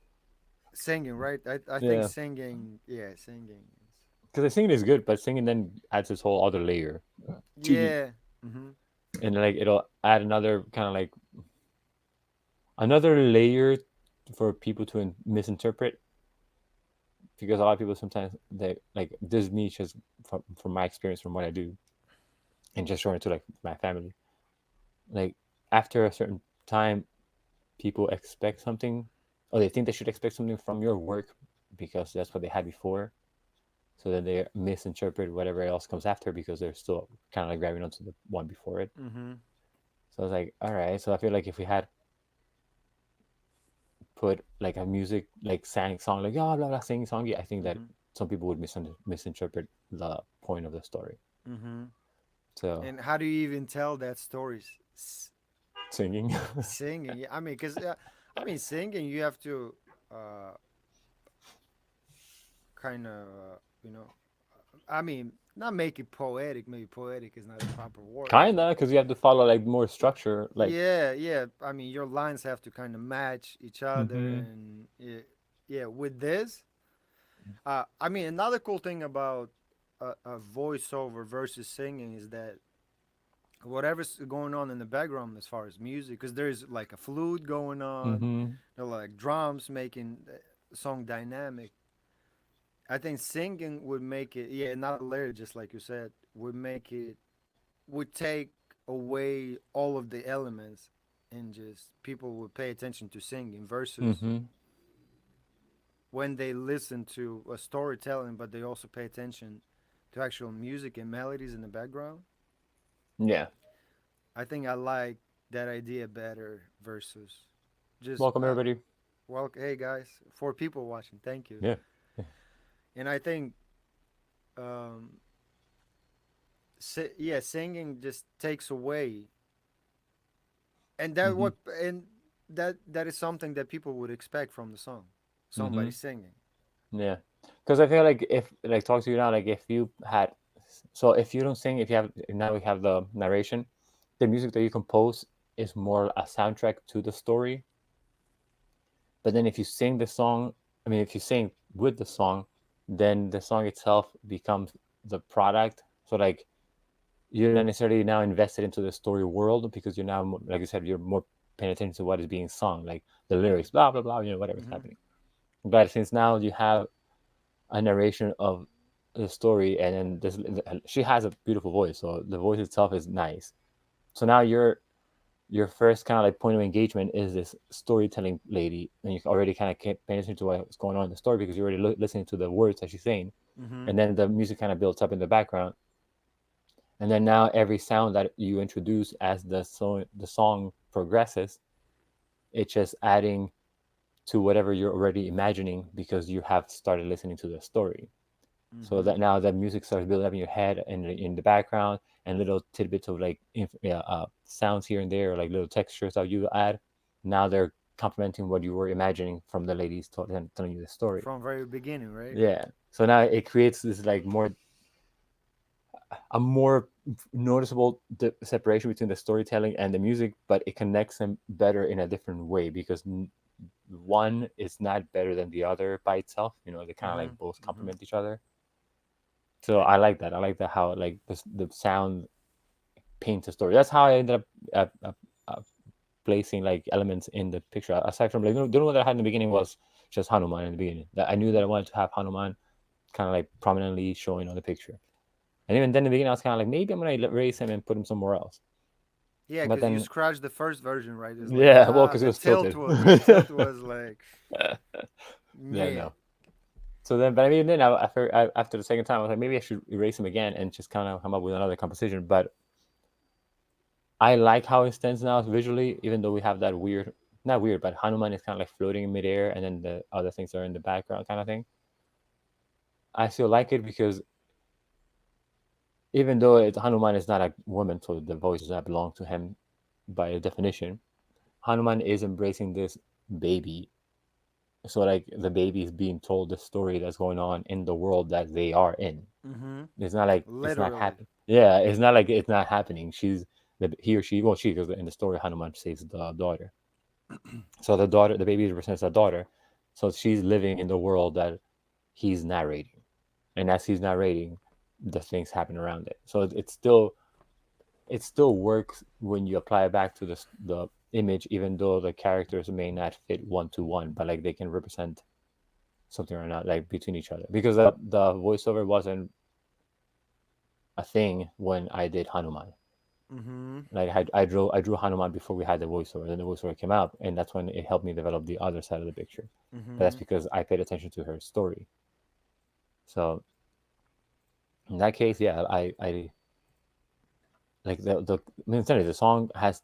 Speaker 2: Singing, right? I think
Speaker 1: Yeah.
Speaker 2: singing, yeah, singing.
Speaker 1: Because the singing is good, but singing then adds this whole other layer to the,
Speaker 2: Yeah. Mm-hmm.
Speaker 1: and like it'll add another kind of like another layer for people to misinterpret, because a lot of people sometimes they like this niche is from my experience, from what I do, and just showing it to like my family. Like after a certain time, people expect something, or they think they should expect something from your work because that's what they had before. So then they misinterpret whatever else comes after because they're still kind of like grabbing onto the one before it.
Speaker 2: Mm-hmm.
Speaker 1: So I was like, all right. So I feel like if we had put like a music like sang song like blah blah blah singing song, yeah, I think that
Speaker 2: Mm-hmm.
Speaker 1: some people would misinterpret the point of the story.
Speaker 2: Mm-hmm.
Speaker 1: So
Speaker 2: And how do you even tell that story?
Speaker 1: singing.
Speaker 2: Singing. Yeah, I mean, because singing, you have to uh, kind of, I mean, not make it poetic. Maybe poetic is not the proper word.
Speaker 1: Kinda, because you have to follow like more structure. Like,
Speaker 2: Yeah, yeah. I mean, your lines have to kind of match each other,
Speaker 1: hmm
Speaker 2: and yeah. With this, I mean, another cool thing about a voiceover versus singing is that whatever's going on in the background as far as music, because there's like a flute going on,
Speaker 1: hmm
Speaker 2: there are like drums making the song dynamic. I think singing would make it, yeah, another layer, just like you said, would make it, would take away all of the elements, and just people would pay attention to singing versus
Speaker 1: hmm
Speaker 2: when they listen to a storytelling, but they also pay attention to actual music and melodies in the background.
Speaker 1: Yeah.
Speaker 2: I think I like that idea better versus just
Speaker 1: Welcome everybody.
Speaker 2: well, hey guys, for people watching, thank you.
Speaker 1: Yeah.
Speaker 2: And I think, um, yeah, singing just takes away, and that
Speaker 1: hmm
Speaker 2: what and that is something that people would expect from the song, somebody
Speaker 1: hmm
Speaker 2: singing.
Speaker 1: Yeah. Because I feel like if like talk to you now, like if you had, so if you don't sing, if you have now we have the narration, the music that you compose is more a soundtrack to the story. But then if you sing the song, I mean, if you sing with the song, then the song itself becomes the product. So like you're not necessarily now invested into the story world because you're now, like you said, you're more paying attention to what is being sung, like the lyrics, blah blah blah, whatever's
Speaker 2: Mm-hmm.
Speaker 1: happening. But since now you have a narration of the story, and then this, she has a beautiful voice, so the voice itself is nice. So now your first kind of like point of engagement is this storytelling lady, and you already kind of paying attention to what's going on in the story because you're already listening to the words that she's saying,
Speaker 2: Mm-hmm.
Speaker 1: and then the music kind of builds up in the background, and then now every sound that you introduce as the song progresses, it's just adding to whatever you're already imagining because you have started listening to the story. So
Speaker 2: Mm-hmm.
Speaker 1: that now the music starts building up in your head and in the background, and little tidbits of like yeah, sounds here and there, like little textures that you add. Now they're complementing what you were imagining from the ladies telling you the story.
Speaker 2: From very beginning, right?
Speaker 1: Yeah. So now it creates this like a more noticeable separation between the storytelling and the music, but it connects them better in a different way because one is not better than the other by itself. They kind of
Speaker 2: Mm-hmm.
Speaker 1: like both
Speaker 2: Mm-hmm.
Speaker 1: complement each other. So I like that. I like that how like the sound paints a story. That's how I ended up placing like elements in the picture. Aside from like the one that I had in the beginning was just Hanuman in the beginning. That I knew that I wanted to have Hanuman kind of like prominently showing on the picture. And even then in the beginning I was kind of like maybe I'm gonna erase him and put him somewhere else.
Speaker 2: Yeah,
Speaker 1: But
Speaker 2: because you
Speaker 1: then
Speaker 2: scratched the first version, right? It's like
Speaker 1: yeah, well, because it was tilted.
Speaker 2: the tilt was like,
Speaker 1: Yeah,
Speaker 2: man.
Speaker 1: no. So then, but I mean, then after the second time, I was like, maybe I should erase him again and just kind of come up with another composition. But I like how it stands now visually, even though we have that weird, not weird, but Hanuman is kind of like floating in midair, and then the other things are in the background, kind of thing. I still like it because even though Hanuman is not a woman, so the voice does not belong to him by definition, Hanuman is embracing this baby. So like the baby is being told the story that's going on in the world that they are in.
Speaker 2: Mm-hmm.
Speaker 1: It's not like it's not
Speaker 2: Literally.
Speaker 1: happening. Yeah, it's not like it's not happening. He or she, well, she, because in the story Hanuman saves the daughter. So the baby represents a daughter. So she's living in the world that he's narrating, and as he's narrating, the things happen around it. So it still works when you apply it back to the image, even though the characters may not fit one to one, but like they can represent something or not, like between each other. Because the voiceover wasn't a thing when I did Hanuman.
Speaker 2: Mm-hmm.
Speaker 1: Like I drew Hanuman before we had the voiceover. Then the voiceover came out, and that's when it helped me develop the other side of the picture. But that's
Speaker 2: Mm-hmm.
Speaker 1: because I paid attention to her story. So in that case, yeah, I like I mean, essentially, the song has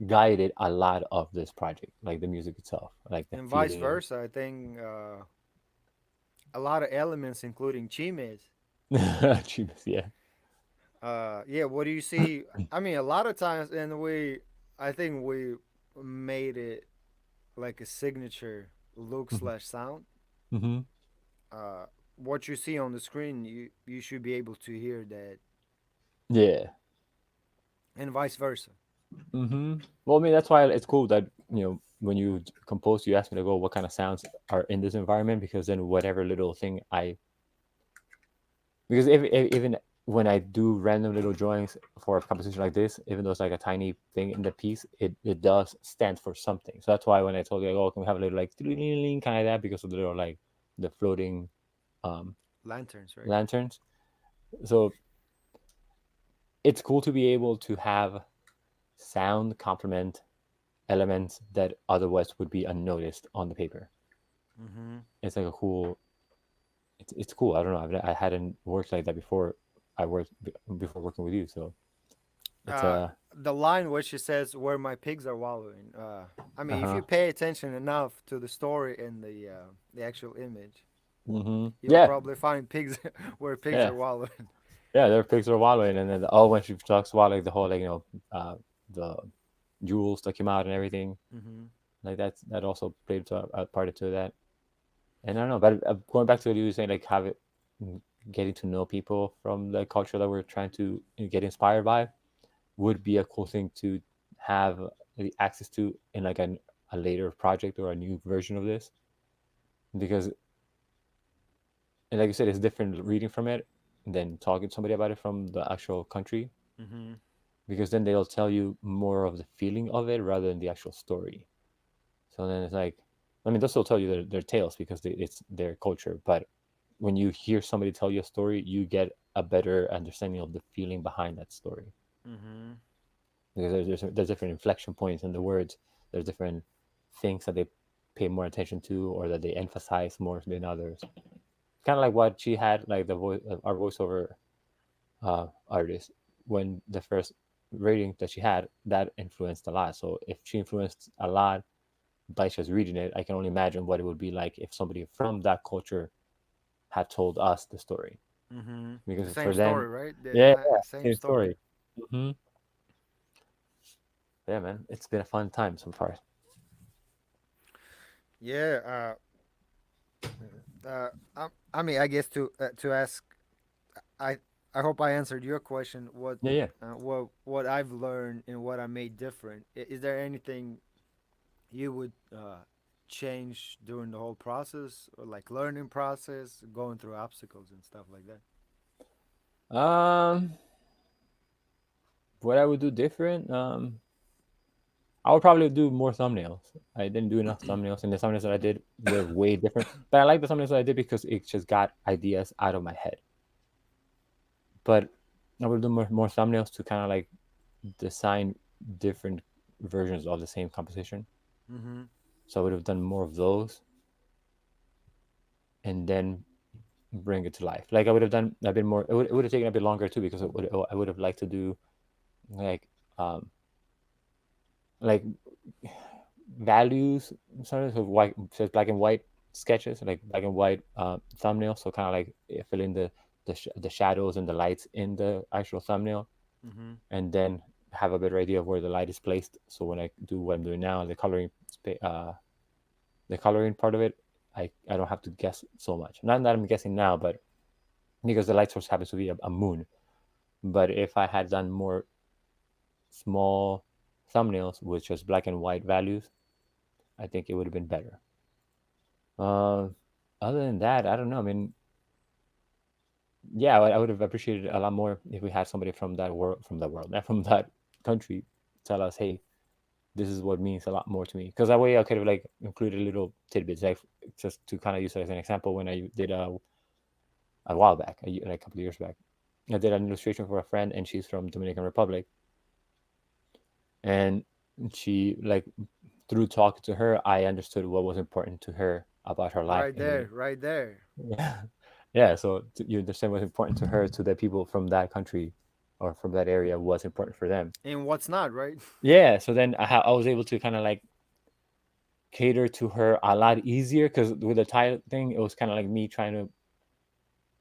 Speaker 1: guided a lot of this project, like the music itself, like the
Speaker 2: And vice
Speaker 1: feeling of
Speaker 2: versa. I think a lot of elements, including Chimes.
Speaker 1: it. Jeebus, yeah.
Speaker 2: Yeah. What do you see? I mean, a lot of times, I think we made it like a signature look
Speaker 1: Mm-hmm.
Speaker 2: slash sound.
Speaker 1: Mm-hmm.
Speaker 2: Uh, what you see on the screen, you should be able to hear that,
Speaker 1: Yeah.
Speaker 2: and vice versa.
Speaker 1: Well, I mean, that's why it's cool that when you compose, you ask me to go, what kind of sounds are in this environment, because then whatever little thing because if even when I do random little drawings for a composition like this, even though it's like a tiny thing in the piece, it does stand for something. So that's why when I told you, like, oh, can we have a little like kind of that, because of the little like the floating um
Speaker 2: Lanterns, right?
Speaker 1: lanterns. So it's cool to be able to have sound complement elements that otherwise would be unnoticed on the paper.
Speaker 2: Mm-hmm.
Speaker 1: It's like a cool. It's cool. I don't know. I hadn't worked like that before. I worked before working with you, so it's
Speaker 2: uh the line where she says where my pigs are wallowing, I mean, if
Speaker 1: uh-huh.
Speaker 2: you pay attention enough to the story and the actual image, you'll
Speaker 1: Yeah,
Speaker 2: probably find pigs where pigs
Speaker 1: yeah,
Speaker 2: are wallowing.
Speaker 1: yeah. Their pigs are wallowing, and then when she talks about like the whole like the jewels that came out and everything,
Speaker 2: Mm-hmm.
Speaker 1: like that also played a part into that. And I don't know, but going back to what you were saying, like getting to know people from the culture that we're trying to get inspired by would be a cool thing to have the access to in like a later project or a new version of this, because and like you said, it's different reading from it than talking to somebody about it from the actual country,
Speaker 2: Mm-hmm.
Speaker 1: because then they'll tell you more of the feeling of it rather than the actual story. So then it's like, I mean, they'll still tell you their tales because it's their culture, but when you hear somebody tell you a story, you get a better understanding of the feeling behind that story,
Speaker 2: Mm-hmm.
Speaker 1: because there's different inflection points in the words. There's different things that they pay more attention to or that they emphasize more than others. Kind of like what she had, like the voice, our voiceover artist, when the first reading that she had, that influenced a lot. So if she influenced a lot by just reading it, I can only imagine what it would be like if somebody from that culture had told us the story.
Speaker 2: Mm-hmm. The
Speaker 1: Because
Speaker 2: same
Speaker 1: for them,
Speaker 2: story, right?
Speaker 1: yeah, yeah,
Speaker 2: Same
Speaker 1: same
Speaker 2: story.
Speaker 1: story. hmm Yeah, man, it's been a fun time so far.
Speaker 2: Yeah. I mean, I guess to ask, I I hope I answered your question.
Speaker 1: Yeah, yeah.
Speaker 2: What I've learned and what I made different. Is there anything you would change during the whole process, or like learning process, going through obstacles and stuff like that?
Speaker 1: Um, what I would do different, I would probably do more thumbnails. I didn't do enough thumbnails, and the thumbnails that I did were way different. But I like the thumbnails that I did because it just got ideas out of my head. But I would do more thumbnails to kind of like design different versions of the same composition.
Speaker 2: Mm-hmm.
Speaker 1: So I would have done more of those, and then bring it to life. Like I would have done a bit more. It would have taken a bit longer too, because I would have liked to do like um like values, sort of white, so black and white sketches, like black and white thumbnail. So kind of like fill in the shadows and the lights in the actual thumbnail,
Speaker 2: Mm-hmm.
Speaker 1: and then have a better idea of where the light is placed. So when I do what I'm doing now, the coloring part of it, I don't have to guess so much. Not that I'm guessing now, but because the light source happens to be a moon. But if I had done more small thumbnails with just black and white values, I think it would have been better. Uh, Other than that, I don't know. I mean, yeah, I would have appreciated a lot more if we had somebody from that world, not from that country, tell us, hey, this is what means a lot more to me. Because that way I could have like included little tidbits, like just to kind of use it as an example. When I did a while back, like a couple of years back, I did an illustration for a friend, and she's from Dominican Republic, and she like through talking to her, I understood what was important to her about her life,
Speaker 2: Right
Speaker 1: and
Speaker 2: there, right there.
Speaker 1: yeah, yeah. So you understand what's important to her, to the people from that country or from that area, what's important for them.
Speaker 2: And what's not, right?
Speaker 1: Yeah. So then I was able to kind of like cater to her a lot easier, because with the title thing, it was kind of like me trying to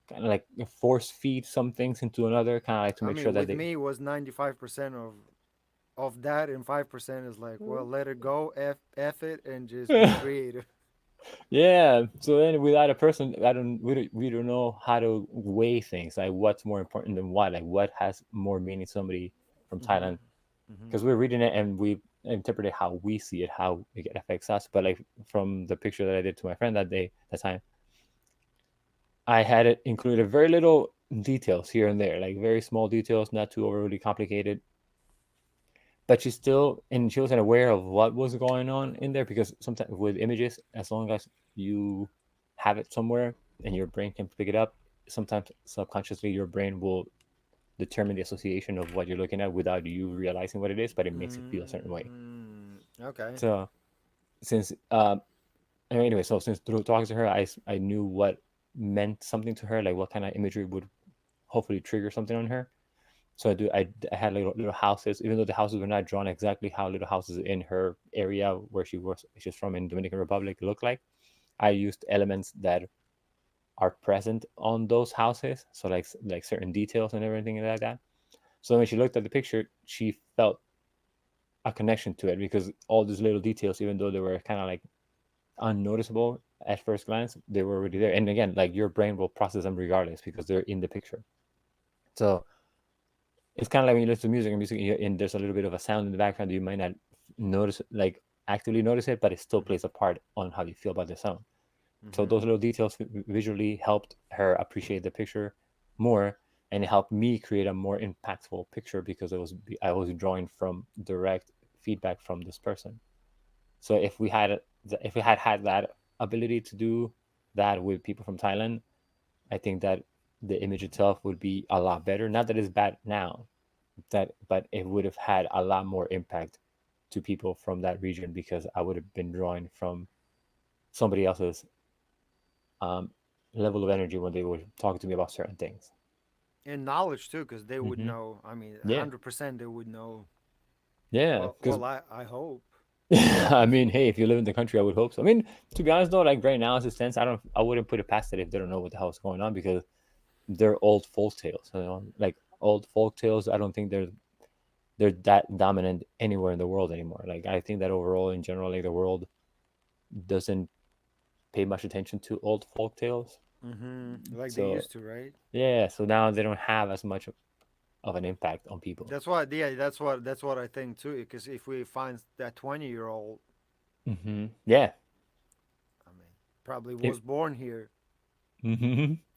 Speaker 1: kind of like force feed some things into another, kind of like to
Speaker 2: I
Speaker 1: make sure
Speaker 2: mean,
Speaker 1: that
Speaker 2: with
Speaker 1: they.
Speaker 2: me, it was 95% of that, and 5% is like, well, let it go, f it, and just be creative.
Speaker 1: Yeah. So then without a person, we don't know how to weigh things. Like what's more important than what? Like what has more meaning to somebody from
Speaker 2: Mm-hmm.
Speaker 1: Thailand?
Speaker 2: Mm-hmm.
Speaker 1: Because we're reading it and we interpret it how we see it, how it affects us. But like from the picture that I did to my friend that time, I had it included very little details here and there, like very small details, not too overly complicated. But she wasn't aware of what was going on in there because sometimes with images, as long as you have it somewhere and your brain can pick it up, sometimes subconsciously your brain will determine the association of what you're looking at without you realizing what it is, but it makes it feel a certain way.
Speaker 2: Okay.
Speaker 1: So since anyway, so since through talking to her, I knew what meant something to her, like what kind of imagery would hopefully trigger something on her. So I had little houses, even though the houses were not drawn exactly how little houses in her area where she's from in Dominican Republic look like. I used elements that are present on those houses, so like certain details and everything like that. So when she looked at the picture, she felt a connection to it because all these little details, even though they were kind of like unnoticeable at first glance, they were already there. And again, like your brain will process them regardless because they're in the picture. So it's kind of like when you listen to music and there's a little bit of a sound in the background that you might not notice, like actively notice it, but it still plays a part on how you feel about the sound. So
Speaker 2: Mm-hmm.
Speaker 1: those little details visually helped her appreciate the picture more, and it helped me create a more impactful picture because I was drawing from direct feedback from this person. So if we had that ability to do that with people from Thailand, I think that the image itself would be a lot better. Not that it's bad now, that but it would have had a lot more impact to people from that region because I would have been drawing from somebody else's um, level of energy when they were talking to me about certain things.
Speaker 2: And knowledge too, because they would
Speaker 1: Hmm.
Speaker 2: know. I mean,
Speaker 1: Yeah,
Speaker 2: 100% they would know.
Speaker 1: yeah,
Speaker 2: Well,
Speaker 1: because
Speaker 2: I hope.
Speaker 1: I mean, hey, if you live in the country, I would hope so. I mean, to be honest though, like right now as it stands, I wouldn't put it past it if they don't know what the hell is going on because they're old folk tales. You know, like old folk tales. I don't think they're that dominant anywhere in the world anymore. Like I think that overall, in general, like the world doesn't pay much attention to old folk tales.
Speaker 2: Mm-hmm. Like they
Speaker 1: So
Speaker 2: used to, right?
Speaker 1: yeah, so now they don't have as much of an impact on people.
Speaker 2: That's what. Yeah, that's what I think too. Because if we find that 20-year-old,
Speaker 1: Yeah.
Speaker 2: I mean, probably
Speaker 1: If,
Speaker 2: was born here.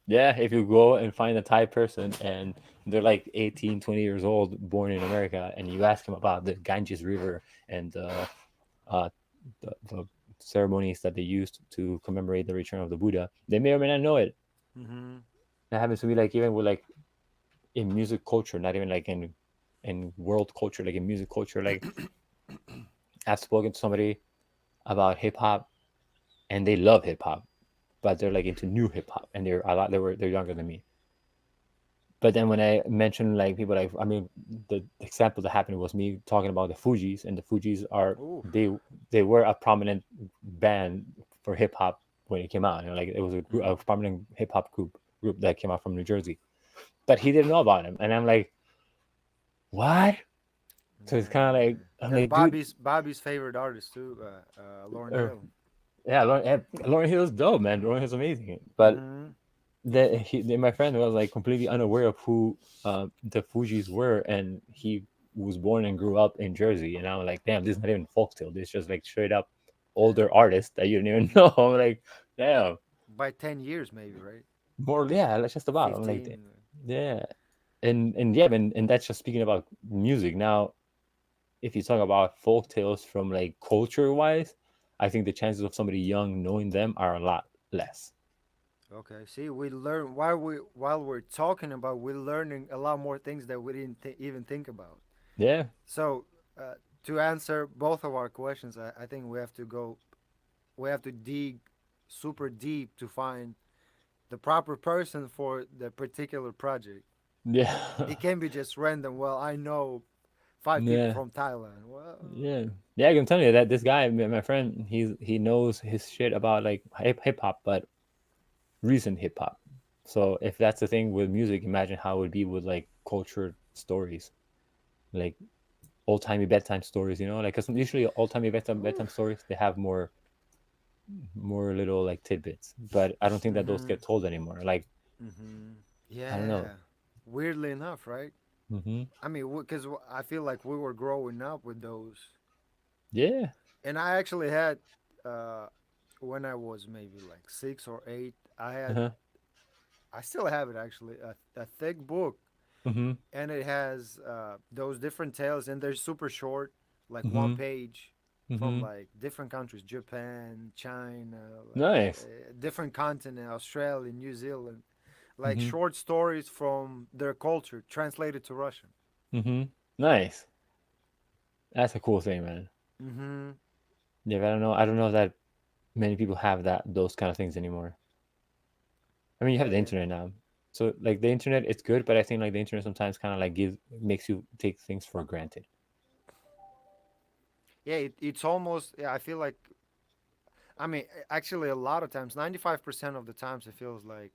Speaker 1: yeah, if you go and find a Thai person and they're like 18, 20 years old, born in America, and you ask them about the Ganges River and uh, the ceremonies that they used to commemorate the return of the Buddha, they may or may not know it.
Speaker 2: Mm-hmm.
Speaker 1: That happens to me like even with like in music culture, not even like in world culture, like in music culture. Like I've spoken to somebody about hip hop and they love hip hop, but they're like into new hip hop and they're younger than me. But then when I mentioned like people like I mean the example that happened was me talking about the Fugees, and the Fugees are
Speaker 2: Ooh.
Speaker 1: they were a prominent band for hip hop when it came out. You know, like it was a
Speaker 2: Mm-hmm.
Speaker 1: prominent hip hop group that came out from New Jersey. But he didn't know about him, and I'm like, what? So it's kind of like
Speaker 2: Yeah.
Speaker 1: I'm
Speaker 2: That's
Speaker 1: like, dude,
Speaker 2: Bobby's favorite artist too. Lauren
Speaker 1: uh,
Speaker 2: Hill.
Speaker 1: yeah, Lauren Hill's dope, man. Lauren Hill's amazing, but
Speaker 2: Mm-hmm.
Speaker 1: my friend was like completely unaware of who the Fugees were, and he was born and grew up in Jersey, and I'm like, damn, this is not even folktale. This is just like straight up older artist that you didn't even know. I'm like, damn,
Speaker 2: By 10 years, maybe, right?
Speaker 1: more yeah, that's just about. I'm like,
Speaker 2: 15.
Speaker 1: yeah, and yeah, and that's just speaking about music. Now, if you talk about folk tales from like culture wise, I think the chances of somebody young knowing them are a lot less.
Speaker 2: Okay. See, we learn while we're talking about, we're learning a lot more things that we didn't even think about.
Speaker 1: Yeah,
Speaker 2: So, to answer both of our questions, I think we have to dig super deep to find the proper person for the particular project.
Speaker 1: yeah,
Speaker 2: It can be just random. Well, I know 5 people
Speaker 1: yeah.
Speaker 2: from Thailand. Well,
Speaker 1: Yeah, yeah, I can tell you that this guy, my friend, he knows his shit about like hip hop, but recent hip hop. So if that's the thing with music, imagine how it would be with like culture stories, like old timey bedtime stories. You know, like because usually old timey bedtime
Speaker 2: whew,
Speaker 1: stories they have more. more little like tidbits. But I don't think that those
Speaker 2: Mm-hmm.
Speaker 1: get told anymore. Like
Speaker 2: Mm-hmm.
Speaker 1: I don't know.
Speaker 2: Yeah. Weirdly enough, right?
Speaker 1: Hmm.
Speaker 2: I mean, because I feel like we were growing up with those,
Speaker 1: Yeah.
Speaker 2: and I actually had, uh, when I was maybe like 6 or 8,
Speaker 1: Uh-huh.
Speaker 2: I still have it actually, a thick book,
Speaker 1: Hmm.
Speaker 2: and it has those different tales, and they're super short, like one
Speaker 1: Hmm.
Speaker 2: page, from
Speaker 1: Hmm.
Speaker 2: like different countries, Japan, China, like
Speaker 1: Nice.
Speaker 2: different continent, Australia, New Zealand, like
Speaker 1: Hmm.
Speaker 2: short stories from their culture translated to Russian.
Speaker 1: Hmm. Nice. That's a cool thing, man.
Speaker 2: Mm-hmm.
Speaker 1: Yeah, but I don't know. I don't know that many people have those kind of things anymore. I mean, you have the
Speaker 2: Yeah,
Speaker 1: internet now, so like the internet, it's good, but I think like the internet sometimes kind of like gives makes you take things for granted.
Speaker 2: yeah. It's almost. Yeah, I feel like. I mean, actually, a lot of times, 95% of the times, it feels like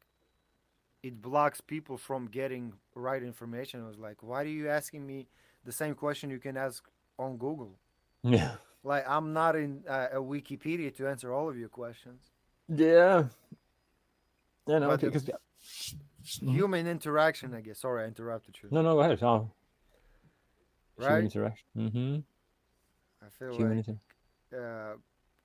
Speaker 2: it blocks people from getting right information. I was like, why are you asking me the same question you can ask on Google?
Speaker 1: Yeah.
Speaker 2: Like, I'm not in a Wikipedia to answer all of your questions.
Speaker 1: Yeah. Yeah. No.
Speaker 2: But
Speaker 1: Okay.
Speaker 2: the
Speaker 1: Because
Speaker 2: human interaction, I guess. Sorry, I interrupted you.
Speaker 1: no, no. Go ahead. Oh, human
Speaker 2: Right?
Speaker 1: interaction. Mm-hmm.
Speaker 2: I feel
Speaker 1: Human
Speaker 2: like,
Speaker 1: interaction.
Speaker 2: uh,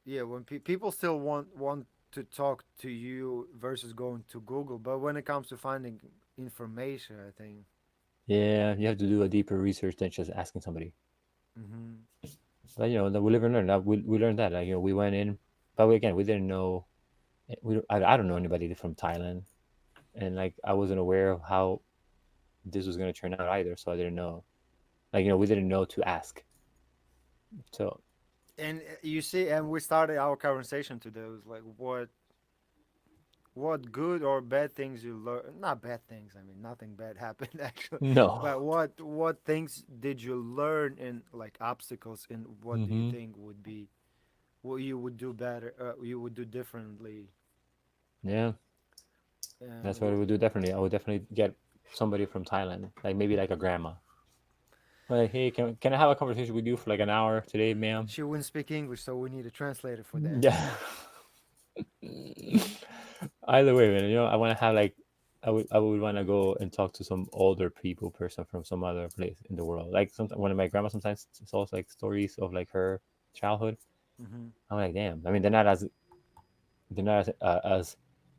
Speaker 2: yeah, when people still want to talk to you versus going to Google, but when it comes to finding information, I think.
Speaker 1: Yeah, you have to do a deeper research than just asking somebody.
Speaker 2: Hmm.
Speaker 1: But that we live and learn. That we learned that. Like we went in, but again, we didn't know. I don't know anybody from Thailand, and like I wasn't aware of how this was going to turn out either. So I didn't know. Like we didn't know to ask. So
Speaker 2: And you see, and we started our conversation today. It was like, what good or bad things you learn? Not bad things. I mean, nothing bad happened actually.
Speaker 1: no.
Speaker 2: But what things did you learn, and like obstacles, and what do you
Speaker 1: Hmm.
Speaker 2: think would be what you would do better? You would do differently.
Speaker 1: Yeah,
Speaker 2: And
Speaker 1: that's what I would do. Definitely, I would definitely get somebody from Thailand, like maybe like a grandma. Like, hey, can I have a conversation with you for like an hour today, ma'am?
Speaker 2: she wouldn't speak English, so we need a translator for that.
Speaker 1: Yeah. Either way, man. I want to have like, I would want to go and talk to some older people, person from some other place in the world. Like one of my grandma sometimes tells like stories of like her childhood.
Speaker 2: Hmm.
Speaker 1: I'm like, damn. I mean, they're not as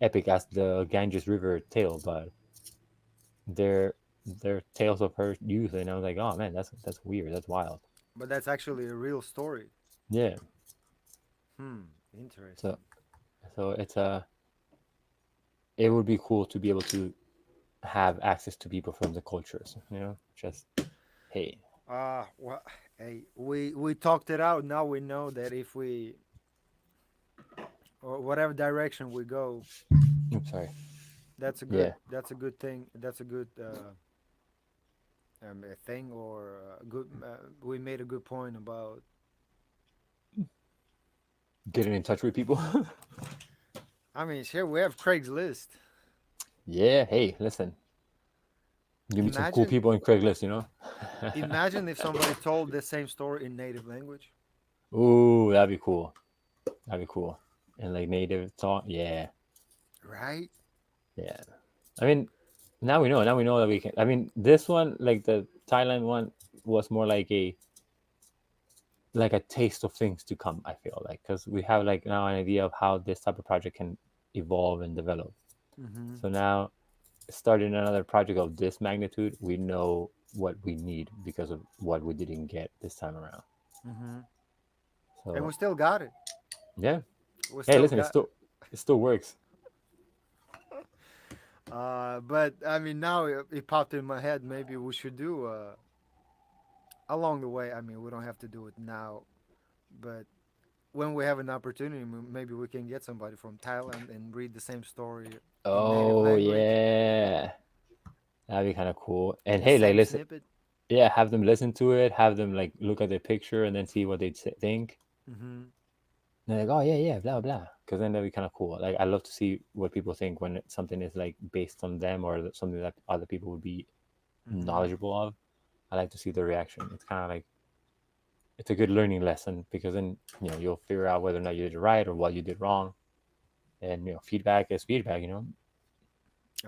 Speaker 1: epic as the Ganges River tale, but they're they're tales of her youth, and I was like, oh man, that's weird. That's wild.
Speaker 2: But that's actually a real story.
Speaker 1: Yeah.
Speaker 2: Hmm.
Speaker 1: So
Speaker 2: Interesting.
Speaker 1: so it would be cool to be able to have access to people from the cultures. Just hey.
Speaker 2: Well, hey, we talked it out. Now we know that if we or whatever direction we go,
Speaker 1: Oops, sorry. Yeah.
Speaker 2: that's a good thing. That's a good a thing or a good. We made a good point about.
Speaker 1: Getting in touch with people.
Speaker 2: I mean, here we have Craigslist.
Speaker 1: Yeah. Hey, listen. You meet some cool
Speaker 2: Imagine,
Speaker 1: people in Craigslist.
Speaker 2: imagine if somebody told the same story in native language,
Speaker 1: Ooh, that'd be cool. That'd be cool. And like native talk. Yeah.
Speaker 2: right?
Speaker 1: Yeah. I mean, now we know. Now we know that we can. I mean, this one, like the Thailand one, was more like a taste of things to come. I feel like because we have like now an idea of how this type of project can evolve and develop.
Speaker 2: Mm-hmm.
Speaker 1: So now, starting another project of this magnitude, we know what we need because of what we didn't get this time around.
Speaker 2: Mm-hmm. And we
Speaker 1: So
Speaker 2: still got it.
Speaker 1: yeah.
Speaker 2: We
Speaker 1: Hey,
Speaker 2: still
Speaker 1: listen,
Speaker 2: got.
Speaker 1: it still works.
Speaker 2: But I mean, now it popped in my head. Maybe we should do along the way. I mean, we don't have to do it now, but when we have an opportunity, maybe we can get somebody from Thailand and read the same story in native
Speaker 1: Oh
Speaker 2: language,
Speaker 1: yeah, that'd be kind of cool. And
Speaker 2: the
Speaker 1: hey, like
Speaker 2: same
Speaker 1: listen,
Speaker 2: snippet.
Speaker 1: yeah, have them listen to it, have them like look at their picture and then see what they think.
Speaker 2: Mm-hmm.
Speaker 1: And they're like, oh yeah, yeah, blah blah. Because then that'd be kind of cool. Like I love to see what people think when something is like based on them or something that other people would be
Speaker 2: Mm-hmm.
Speaker 1: knowledgeable of. I like to see the reaction. It's kind of like it's a good learning lesson because then you'll figure out whether or not you did it right or what you did wrong. And feedback is feedback.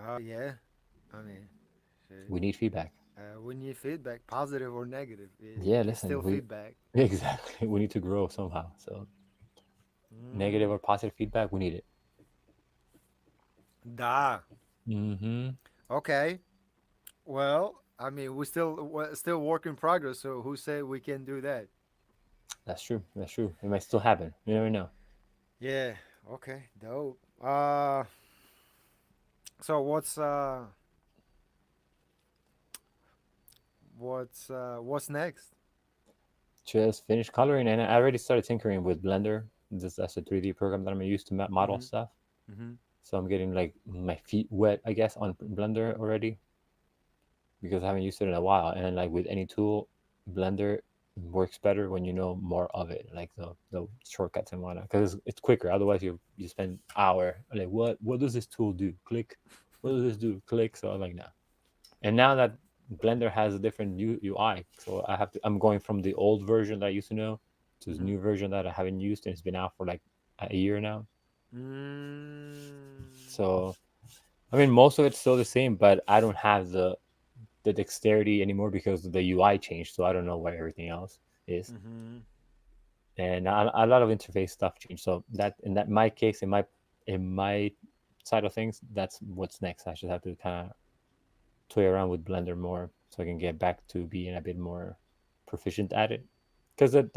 Speaker 2: Oh yeah, I mean, shit.
Speaker 1: We need feedback.
Speaker 2: We need feedback, positive or negative.
Speaker 1: Yeah,
Speaker 2: It's
Speaker 1: listen,
Speaker 2: still
Speaker 1: we
Speaker 2: feedback.
Speaker 1: exactly we need to grow somehow. So negative
Speaker 2: Mm,
Speaker 1: or positive feedback, we need it.
Speaker 2: da.
Speaker 1: Mm-hmm.
Speaker 2: Okay. Well, I mean, we're still work in progress. So who said we can do that?
Speaker 1: That's true. That's true. It might still happen. You never know.
Speaker 2: Yeah. Okay. Dope. So what's next?
Speaker 1: Just finish coloring, and I already started tinkering with Blender. That's a 3D program that I'm gonna use to model
Speaker 2: Mm-hmm.
Speaker 1: stuff.
Speaker 2: Mm-hmm.
Speaker 1: So I'm getting like my feet wet, I guess, on Blender already because I haven't used it in a while. And like with any tool, Blender works better when you know more of it, like the shortcuts and whatnot, because it's quicker. Otherwise, you spend hour like what does this tool do? Click. What does this do? Click. So I'm like nah. And now that Blender has a different UI, so I'm going from the old version that I used to know to this
Speaker 2: Mm-hmm.
Speaker 1: new version that I haven't used, and it's been out for like a year now.
Speaker 2: Mm.
Speaker 1: So I mean, most of it's still the same, but I don't have the dexterity anymore because the UI changed. So I don't know where everything else is,
Speaker 2: Mm-hmm.
Speaker 1: and a lot of interface stuff changed. So that in that my case, in my side of things, that's what's next. I should have to kind of toy around with Blender more so I can get back to being a bit more proficient at it. Because that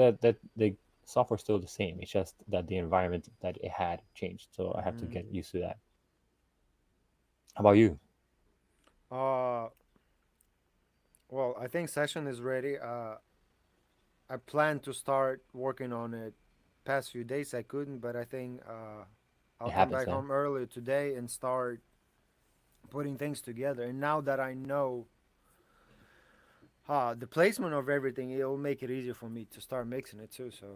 Speaker 1: the software's still the same. It's just that the environment that it had changed. So I have to
Speaker 2: Mm-hmm.
Speaker 1: get used to that. How about you?
Speaker 2: Uh, well, I think session is ready. I plan to start working on it. Past few days I couldn't, but I think I'll
Speaker 1: It
Speaker 2: come
Speaker 1: happens,
Speaker 2: back
Speaker 1: man.
Speaker 2: home early today and start putting things together. And now that I know the placement of everything, it'll make it easier for me to start mixing it too. So.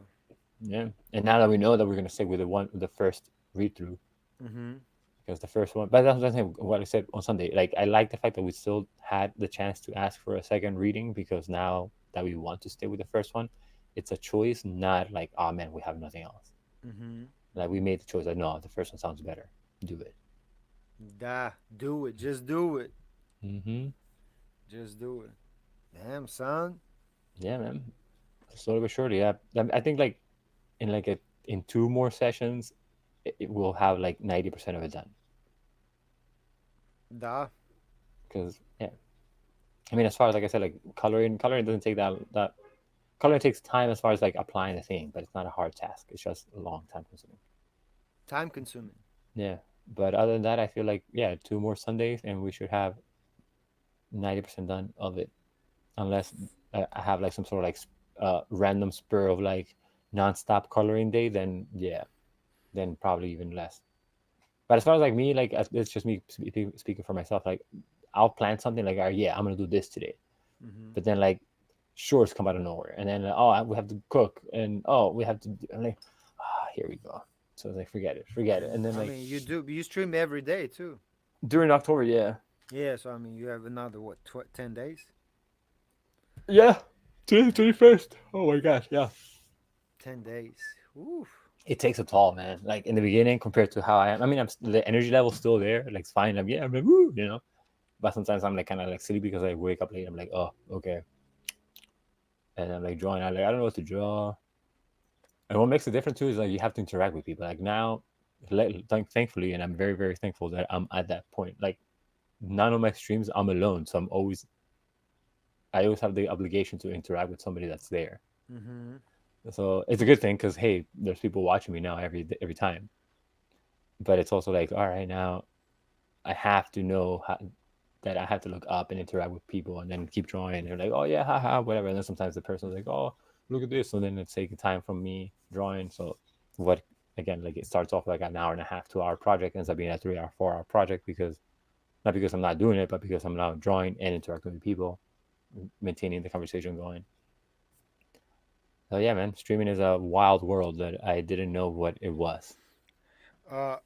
Speaker 1: Yeah. And now that we know that we're gonna stick with the first read through,
Speaker 2: Mm-hmm.
Speaker 1: because the first one, but that's what I said on Sunday. Like I like the fact that we still had the chance to ask for a second reading because now that we want to stay with the first one, it's a choice, not like oh man, we have nothing else.
Speaker 2: Mm-hmm.
Speaker 1: Like we made the choice. Like no, the first one sounds better. Do it.
Speaker 2: Do it. Just do it.
Speaker 1: Mm-hmm.
Speaker 2: Just do it. Damn, son.
Speaker 1: Yeah, man. Slowly but surely. Yeah. I think like in two more sessions, it will have like 90% of it done.
Speaker 2: Da.
Speaker 1: Because yeah, I mean, as far as like I said, like coloring doesn't take that. Coloring takes time as far as like applying the thing, but it's not a hard task. It's just a long time consuming.
Speaker 2: Time consuming.
Speaker 1: Yeah. But other than that, I feel like yeah, two more Sundays and we should have 90% done of it, unless I have like some sort of like random spur of like non-stop coloring day. Then yeah, then probably even less. But as far as like me, like it's just me speaking for myself. Like I'll plan something like, oh, yeah, I'm gonna do this today,
Speaker 2: Mm-hmm.
Speaker 1: but then like chores come out of nowhere, and then oh, we have to cook, and oh, we have to. I'm like, here we go. So it's like forget it, and then
Speaker 2: I
Speaker 1: like
Speaker 2: mean, you stream every day too.
Speaker 1: during October, yeah,
Speaker 2: Yeah, so I mean, you have another what, 10 days?
Speaker 1: yeah, 21st. Oh my gosh, yeah.
Speaker 2: 10 days. Oof.
Speaker 1: It takes a toll, man. Like in the beginning, compared to how I am. I mean, the energy level's still there. Like it's fine. I'm like woo. But sometimes I'm like kind of like silly because I wake up late. I'm like, oh, okay, and I'm like drawing. I don't know what to draw. And what makes the difference too is like you have to interact with people. Like now, thankfully, and I'm very very thankful that I'm at that point. Like none of my streams I'm alone, so I always have the obligation to interact with somebody that's there.
Speaker 2: Mm-hmm.
Speaker 1: So it's a good thing because hey, there's people watching me now every time. But it's also like all right now, I have to know that I have to look up and interact with people and then keep drawing. And they're like, oh yeah, haha, whatever. And then sometimes the person's like, oh, look at this. And then it's taking time from me drawing. So what again, like it starts off like an hour and a half, 2 hour project ends up being a 3 hour, 4 hour project because not because I'm not doing it, but because I'm now drawing and interacting with people, maintaining the conversation going. So yeah, man, streaming is a wild world that I didn't know what it was.
Speaker 2: Uh,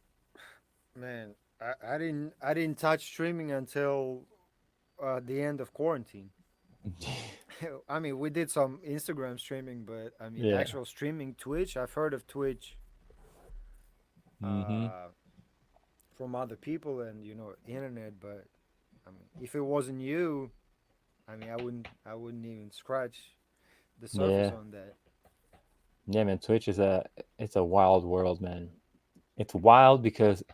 Speaker 2: man, I didn't touch streaming until the end of quarantine. I mean, we did some Instagram streaming, but I mean,
Speaker 1: Yeah.
Speaker 2: actual streaming Twitch. I've heard of Twitch
Speaker 1: Mm-hmm.
Speaker 2: uh, from other people and internet, but I mean, if it wasn't you, I mean, I wouldn't even scratch the surface
Speaker 1: Yeah.
Speaker 2: on that.
Speaker 1: Yeah, man. Twitch is it's a wild world, man. It's wild because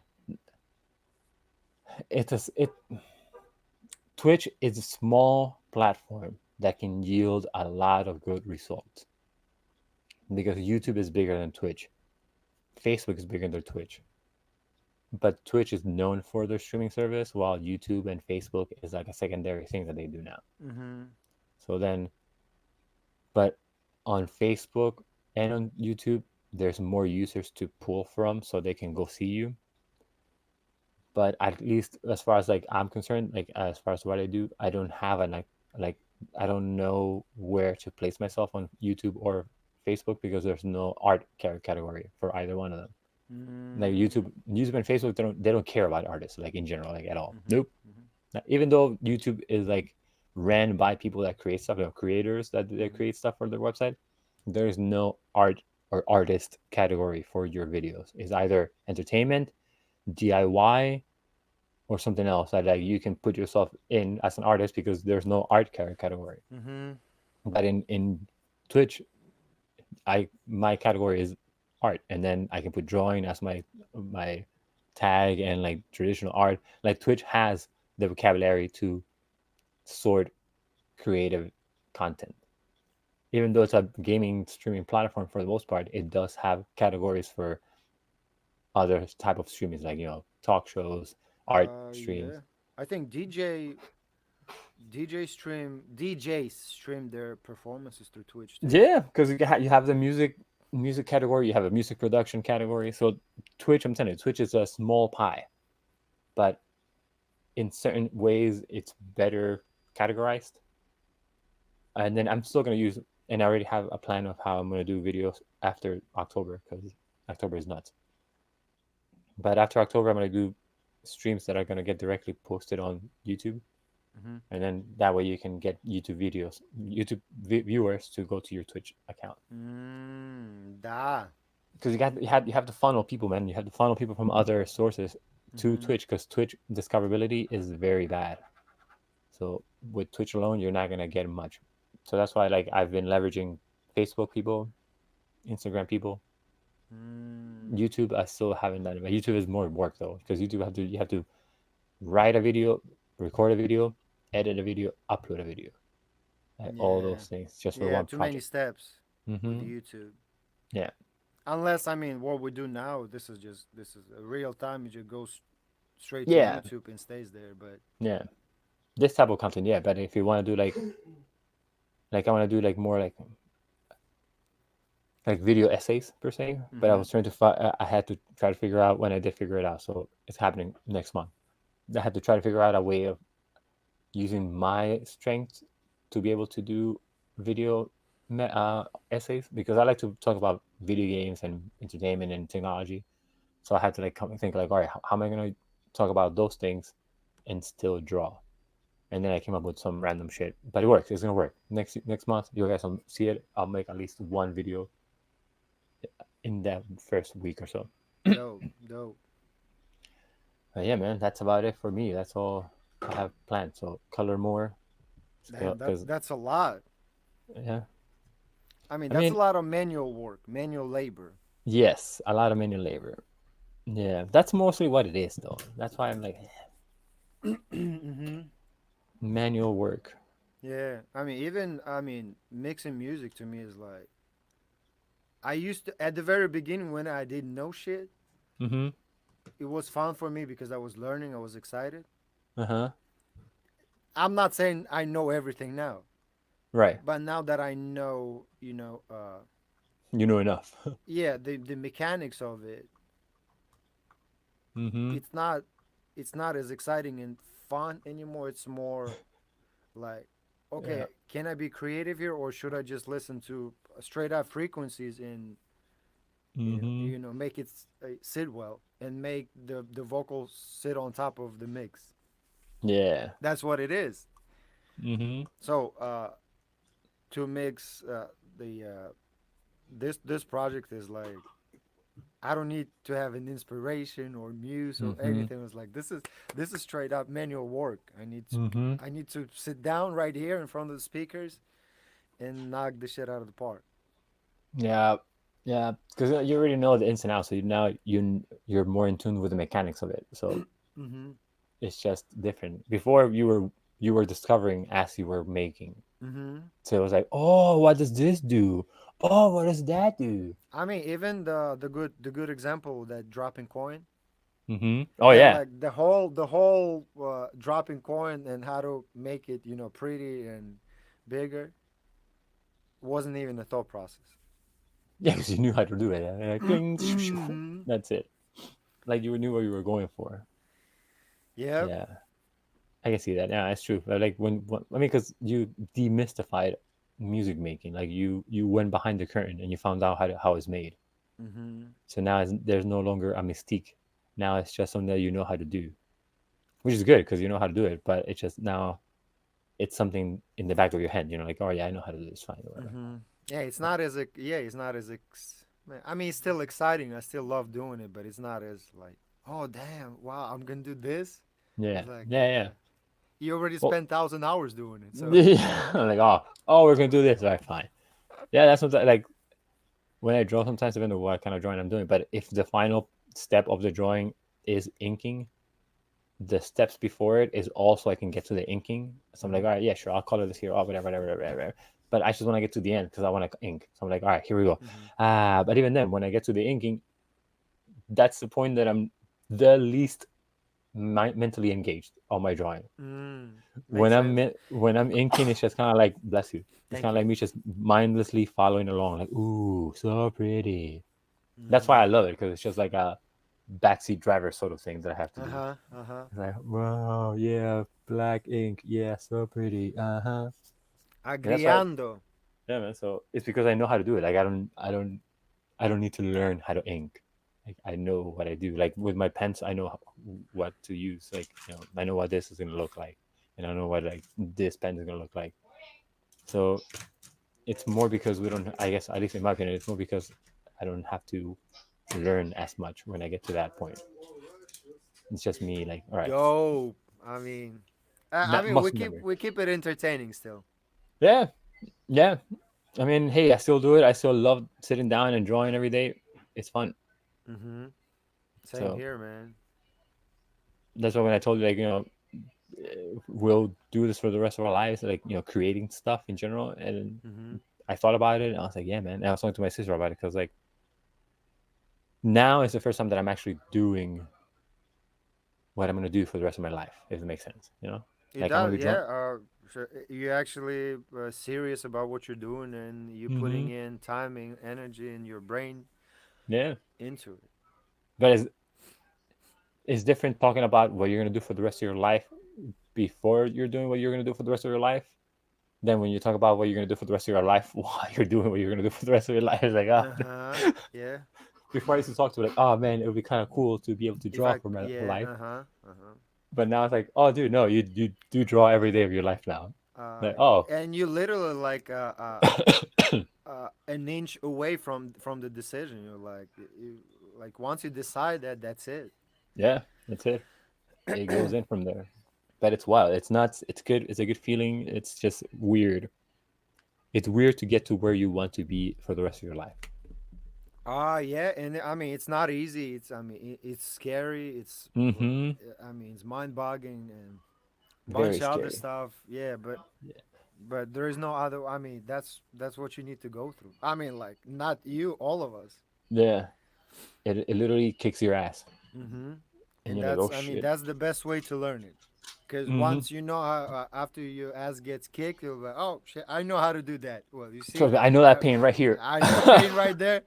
Speaker 1: it Twitch is a small platform that can yield a lot of good results because YouTube is bigger than Twitch. Facebook is bigger than Twitch. But Twitch is known for their streaming service, while YouTube and Facebook is like a secondary thing that they do now.
Speaker 2: Mm-hmm.
Speaker 1: So then, but on Facebook and on YouTube, there's more users to pull from so they can go see you. But at least as far as like I'm concerned, like as far as what I do, I don't have an like I don't know where to place myself on YouTube or Facebook because there's no art category for either one of them. Like
Speaker 2: Mm-hmm.
Speaker 1: YouTube and Facebook, they don't care about artists like in general, like at all.
Speaker 2: Mm-hmm.
Speaker 1: Nope.
Speaker 2: Mm-hmm.
Speaker 1: Even though YouTube is like ran by people that create stuff, creators that
Speaker 2: Mm-hmm.
Speaker 1: create stuff for their website, there's no art or artist category for your videos. It's either entertainment, DIY, or something else that like you can put yourself in as an artist because there's no art category.
Speaker 2: Mm-hmm.
Speaker 1: But in Twitch, my category is art, and then I can put drawing as my tag and like traditional art. Like Twitch has the vocabulary to sort creative content. Even though it's a gaming streaming platform for the most part, it does have categories for other type of streamings like talk shows, art streams.
Speaker 2: Yeah. I think DJs stream their performances through Twitch too.
Speaker 1: Yeah, because you have the music category, you have a music production category. So Twitch, I'm telling you, Twitch is a small pie, but in certain ways, it's better categorized. And then I'm still gonna use, and I already have a plan of how I'm gonna do videos after October because October is nuts. But after October, I'm gonna do streams that are gonna get directly posted on YouTube,
Speaker 2: Mm-hmm.
Speaker 1: and then that way you can get YouTube viewers to go to your Twitch account.
Speaker 2: Da.
Speaker 1: Because you have to funnel people, man. You have to funnel people from other sources to
Speaker 2: Mm-hmm.
Speaker 1: Twitch because Twitch discoverability is very bad. So with Twitch alone, you're not gonna get much. So that's why like I've been leveraging Facebook people, Instagram people,
Speaker 2: Mm.
Speaker 1: YouTube. I still haven't done it. But YouTube is more work though because you have to write a video, record a video, edit a video, upload a video, like all
Speaker 2: Yeah.
Speaker 1: those things just for
Speaker 2: Yeah.
Speaker 1: one
Speaker 2: Too many
Speaker 1: project.
Speaker 2: steps with
Speaker 1: Mm-hmm.
Speaker 2: YouTube.
Speaker 1: Yeah.
Speaker 2: Unless I mean, what we do now, this is a real time. It just goes straight to
Speaker 1: Yeah.
Speaker 2: YouTube and stays there. But
Speaker 1: Yeah. This type of content, yeah. But if you want to do like I want to do like more like video essays per se. But I
Speaker 2: mm-hmm.
Speaker 1: was trying to I had to try to figure out when I did figure it out. So it's happening next month. I had to try to figure out a way of using my strengths to be able to do video essays because I like to talk about video games and entertainment and technology. So I had to like come and think like, all right, how am I going to talk about those things and still draw? And then I came up with some random shit, but it works. It's gonna work. Next month, you guys will see it. I'll make at least one video in that first week or so.
Speaker 2: Dope, dope.
Speaker 1: But yeah, man, that's about it for me. That's all I have planned. So color more,
Speaker 2: Damn,
Speaker 1: because
Speaker 2: that's a lot.
Speaker 1: yeah,
Speaker 2: I mean,
Speaker 1: I
Speaker 2: that's a
Speaker 1: mean,
Speaker 2: lot of manual work, manual labor.
Speaker 1: yes, a lot of manual labor. Yeah, that's mostly what it is, though. That's why I'm like
Speaker 2: Mm-hmm.
Speaker 1: manual work.
Speaker 2: Yeah, I mean, mixing music to me is like I used to at the very beginning when I didn't know shit.
Speaker 1: Mm-hmm.
Speaker 2: It was fun for me because I was learning. I was excited.
Speaker 1: Uh huh.
Speaker 2: I'm not saying I know everything now,
Speaker 1: Right.
Speaker 2: but now that I know,
Speaker 1: You know enough.
Speaker 2: yeah, the mechanics of it,
Speaker 1: Mm-hmm.
Speaker 2: it's not it's not as exciting and fun anymore. It's more like,
Speaker 1: Yeah.
Speaker 2: okay, can I be creative here, or should I just listen to straight up frequencies and
Speaker 1: Mm-hmm.
Speaker 2: make it sit well and make the vocals sit on top of the mix.
Speaker 1: Yeah.
Speaker 2: That's what it is.
Speaker 1: Mm-hmm.
Speaker 2: So to mix the this project is like I don't need to have an inspiration or muse or
Speaker 1: Mm-hmm.
Speaker 2: anything. It's like this is straight up manual work.
Speaker 1: Mm-hmm.
Speaker 2: I need to sit down right here in front of the speakers and knock the shit out of the park.
Speaker 1: Yeah, yeah, because you already know the ins and outs, so you're more in tune with the mechanics of it. So
Speaker 2: Mm-hmm.
Speaker 1: it's just different. Before you were discovering as you were making.
Speaker 2: Mm-hmm.
Speaker 1: So it was like, oh, what does this do? Oh, what does that do?
Speaker 2: I mean, even the good example that dropping coin.
Speaker 1: Mm-hmm. Oh
Speaker 2: Yeah,
Speaker 1: yeah.
Speaker 2: like the whole dropping coin and how to make it, you know, pretty and bigger wasn't even a thought process.
Speaker 1: Yeah, because you knew how to do it. And like, cling,
Speaker 2: Mm-hmm.
Speaker 1: that's it. Like you knew what you were going for.
Speaker 2: Yep.
Speaker 1: Yeah, I can see that. Yeah, that's true. But like I mean, because you demystified music making. Like you went behind the curtain and you found out how it's made.
Speaker 2: Mm-hmm.
Speaker 1: So now there's no longer a mystique. Now it's just something that you know how to do, which is good because you know how to do it. But it's just now it's something in the back of your head. You know, like, oh yeah, I know how to do this. Fine, whatever.
Speaker 2: Mm-hmm. Yeah, it's not as yeah, it's not as man, I mean, it's still exciting. I still love doing it, but it's not as like, oh damn, wow, I'm gonna do this.
Speaker 1: Yeah,
Speaker 2: It's like,
Speaker 1: yeah, yeah.
Speaker 2: you already
Speaker 1: Well,
Speaker 2: spent 1,000 hours doing it, so.
Speaker 1: yeah. I'm like, oh, we're gonna do this. All right, fine. Yeah, that's what like when I draw. Sometimes I don't know what kind of drawing I'm doing, but if the final step of the drawing is inking, the steps before it is also I can get to the inking. So I'm like,
Speaker 2: Mhm.
Speaker 1: all right, yeah, sure, I'll color this here, or whatever. But I just want to get to the end because I want to ink. So I'm like, all right, here we go.
Speaker 2: Mhm.
Speaker 1: But even then, when I get to the inking, that's the point that I'm the least mentally engaged on my drawing.
Speaker 2: Mm.
Speaker 1: When
Speaker 2: Makes sense.
Speaker 1: when I'm inking, it's just kind of like bless you. It's kind
Speaker 2: Thank
Speaker 1: of like
Speaker 2: you.
Speaker 1: me just mindlessly following along, like ooh, so pretty. That's why I
Speaker 2: Mm.
Speaker 1: love it because it's just like a backseat driver sort of thing that I have to
Speaker 2: Uh
Speaker 1: do.
Speaker 2: huh. Uh huh.
Speaker 1: It's like, wow, yeah, black ink, yeah, so pretty, uh huh. And that's why,
Speaker 2: Agriando.
Speaker 1: yeah, man. So it's because I know how to do it. Like I don't need to learn how to ink. Like I know what I do. Like with my pens, I know what to use. Like I know what this is gonna look like, and I know what like this pen is gonna look like. So it's more because we don't. I guess at least in my opinion, it's more because I don't have to learn as much when I get to that point. It's just me. Like, all right,
Speaker 2: Dope. I mean, I
Speaker 1: that
Speaker 2: mean,
Speaker 1: muscle memory.
Speaker 2: we keep it entertaining still.
Speaker 1: Yeah, yeah. I mean, hey, I still do it. I still love sitting down and drawing every day. It's fun.
Speaker 2: Mm-hmm. Same
Speaker 1: So
Speaker 2: here, man.
Speaker 1: that's why when I told you, like, we'll do this for the rest of our lives, like, creating stuff in general. And
Speaker 2: Mm-hmm.
Speaker 1: I thought about it and I was like, yeah, man. And I was talking to my sister about it because, like, now is the first time that I'm actually doing what I'm going to do for the rest of my life, if it makes sense,
Speaker 2: It
Speaker 1: Like, I'm going
Speaker 2: does,
Speaker 1: to be
Speaker 2: yeah.
Speaker 1: drawing.
Speaker 2: So you actually serious about what you're doing, and you
Speaker 1: Mm-hmm.
Speaker 2: putting in time and energy in your brain
Speaker 1: Yeah.
Speaker 2: into it.
Speaker 1: But it's different talking about what you're going to do for the rest of your life before you're doing what you're going to do for the rest of your life. Then when you talk about what you're gonna do for the rest of your life, while you're doing what you're gonna do for the rest of your life, it's like,
Speaker 2: Uh huh. Yeah.
Speaker 1: before I used to talk to like, oh man, it would be kind of cool to be able to
Speaker 2: If
Speaker 1: draw
Speaker 2: I
Speaker 1: for my
Speaker 2: yeah.
Speaker 1: life.
Speaker 2: Uh huh. Uh huh.
Speaker 1: But now it's like, oh dude, no, you do draw every day of your life now. Like, oh,
Speaker 2: And you literally like an inch away from the decision. You're like like once you decide that, that's it.
Speaker 1: yeah, that's it. It goes in from there. But it's wild. It's nuts. It's good. It's a good feeling. It's just weird. It's weird to get to where you want to be for the rest of your life.
Speaker 2: Yeah, and I mean it's not easy. It's I mean it's scary.
Speaker 1: Mm-hmm.
Speaker 2: I mean it's mind-boggling and
Speaker 1: Very
Speaker 2: bunch of other
Speaker 1: scary.
Speaker 2: stuff. Yeah,
Speaker 1: Yeah.
Speaker 2: but there is no other. I mean that's what you need to go through. I mean like not you, all of us.
Speaker 1: Yeah. It literally kicks your ass,
Speaker 2: Mm-hmm.
Speaker 1: and
Speaker 2: And
Speaker 1: you're like, oh
Speaker 2: that's I mean
Speaker 1: shit.
Speaker 2: that's the best way to learn it. Because
Speaker 1: Mm-hmm.
Speaker 2: once you know how, after your ass gets kicked, you'll be like, oh shit, I know how to do that. Well, you see,
Speaker 1: Trust me, I know that pain right here.
Speaker 2: I know pain right there.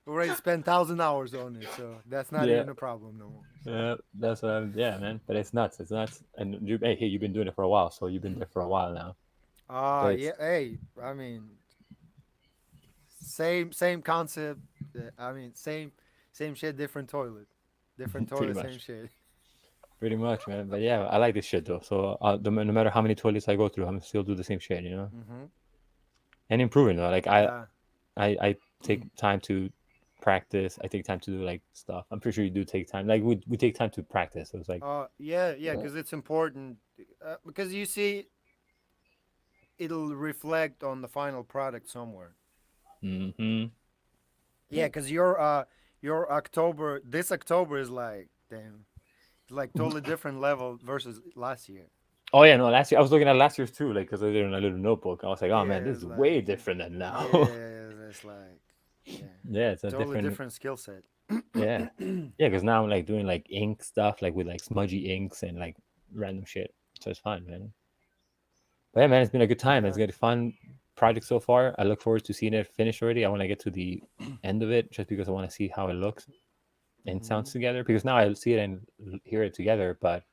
Speaker 2: Already spent 1,000 hours on it, so that's not
Speaker 1: Yeah,
Speaker 2: even a problem no more. So.
Speaker 1: yeah, that's what I'm. Yeah, man. But it's nuts. It's nuts. And hey, you've been doing it for a while, so you've been there for a while now. But
Speaker 2: Yeah.
Speaker 1: it's
Speaker 2: Hey, I mean, same concept. I mean, same shit, different
Speaker 1: pretty
Speaker 2: toilet, same
Speaker 1: much,
Speaker 2: shit.
Speaker 1: pretty much, man. But yeah, I like this shit though. So no matter how many toilets I go through, I'm still do the same shit.
Speaker 2: Mm-hmm.
Speaker 1: and improving though. Like
Speaker 2: Yeah.
Speaker 1: I take time to practice. I take time to do like stuff. I'm pretty sure you do take time. Like we take time to practice. So it's like,
Speaker 2: Yeah, because it's important. Because you see, it'll reflect on the final product somewhere.
Speaker 1: mm-hmm.
Speaker 2: Yeah, because your October, this October is like, damn, it's like totally different level versus last year.
Speaker 1: Oh yeah, no. Last year I was looking at last year's too, like because I did in a little notebook. I was like, oh man,
Speaker 2: Yeah,
Speaker 1: this
Speaker 2: it's
Speaker 1: is way
Speaker 2: like,
Speaker 1: different than now.
Speaker 2: yeah, it's like, yeah,
Speaker 1: Yeah, it's a
Speaker 2: totally
Speaker 1: different.
Speaker 2: different skill set.
Speaker 1: Yeah, yeah. Because now I'm like doing like ink stuff, like with like smudgy inks and like random shit. So it's fun, man. But yeah, man, it's been a good time. It's
Speaker 2: Yeah.
Speaker 1: been a fun project so far. I look forward to seeing it finished already. I want to get to the end of it just because I want to see how it looks and
Speaker 2: Hmm.
Speaker 1: sounds together. Because now I see it and hear it together, but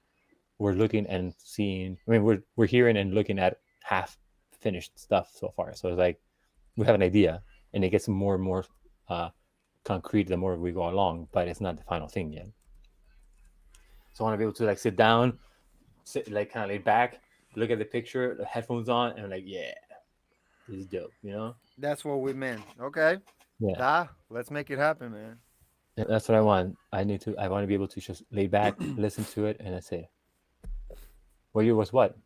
Speaker 1: we're looking and seeing. I mean, we're hearing and looking at half finished stuff so far. So it's like we have an idea, and it gets more and more uh, concrete the more we go along. But it's not the final thing yet. So I want to be able to like sit down, sit like kind of laid back, look at the picture, the headphones on, and I'm like, yeah, this is dope. You know?
Speaker 2: That's what we meant. Okay.
Speaker 1: Yeah.
Speaker 2: Let's make it happen, man.
Speaker 1: Yeah, that's what I want. I need to. I want to be able to just lay back, listen to it, and that's it. What year was what?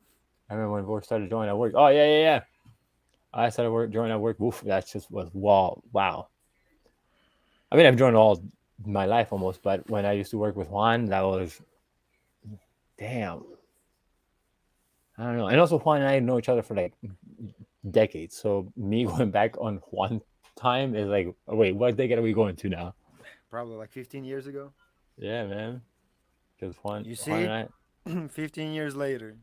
Speaker 1: I remember when work started joining at work. Oh yeah, yeah, yeah. I started joining at work. Woof, that just was wow, wow. I mean, I've joined all my life almost, but when I used to work with Juan, that was damn. I don't know. And also, Juan and I know each other for like decades. So me going back on Juan time is like, oh, wait, what decade are we going to now?
Speaker 2: Probably like 15 years ago.
Speaker 1: Yeah, man. Because
Speaker 2: You
Speaker 1: Juan and
Speaker 2: see,
Speaker 1: I,
Speaker 2: 15 years later,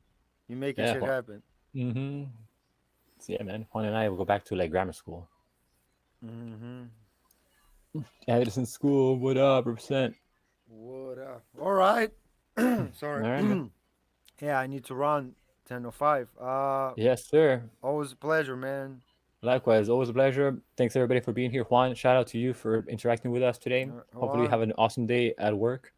Speaker 2: you making
Speaker 1: yeah,
Speaker 2: shit happen.
Speaker 1: mm-hmm. So, yeah, man. Juan and I will go back to like grammar school.
Speaker 2: Hmm.
Speaker 1: Edison School, what up, represent?
Speaker 2: What up? All right.
Speaker 1: All
Speaker 2: Sorry.
Speaker 1: right, man.
Speaker 2: Yeah, I need to run 10:05.
Speaker 1: Yes, sir.
Speaker 2: Always a pleasure, man.
Speaker 1: Likewise, always a pleasure. Thanks everybody for being here. Juan, shout out to you for interacting with us today.
Speaker 2: Hold
Speaker 1: Hopefully, you have
Speaker 2: on.
Speaker 1: an awesome day at work.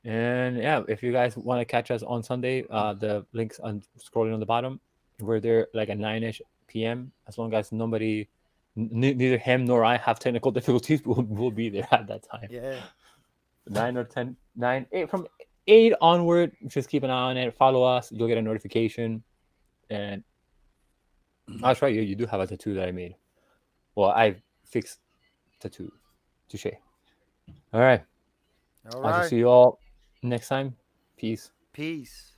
Speaker 1: And yeah, if you guys want to catch us on Sunday, the links on scrolling on the bottom. We're there like at 9ish p.m. As long as nobody, neither him nor I have technical difficulties, we'll be there at that time.
Speaker 2: Yeah.
Speaker 1: 9 or 10, 9, 8, from 8 onward, just keep an eye on it. Follow us. You'll get a notification. And that's right. You do have a tattoo that I made. Well, I fixed tattoo. Touche. All right.
Speaker 2: All
Speaker 1: I shall
Speaker 2: right.
Speaker 1: see you all next time. Peace.
Speaker 2: Peace.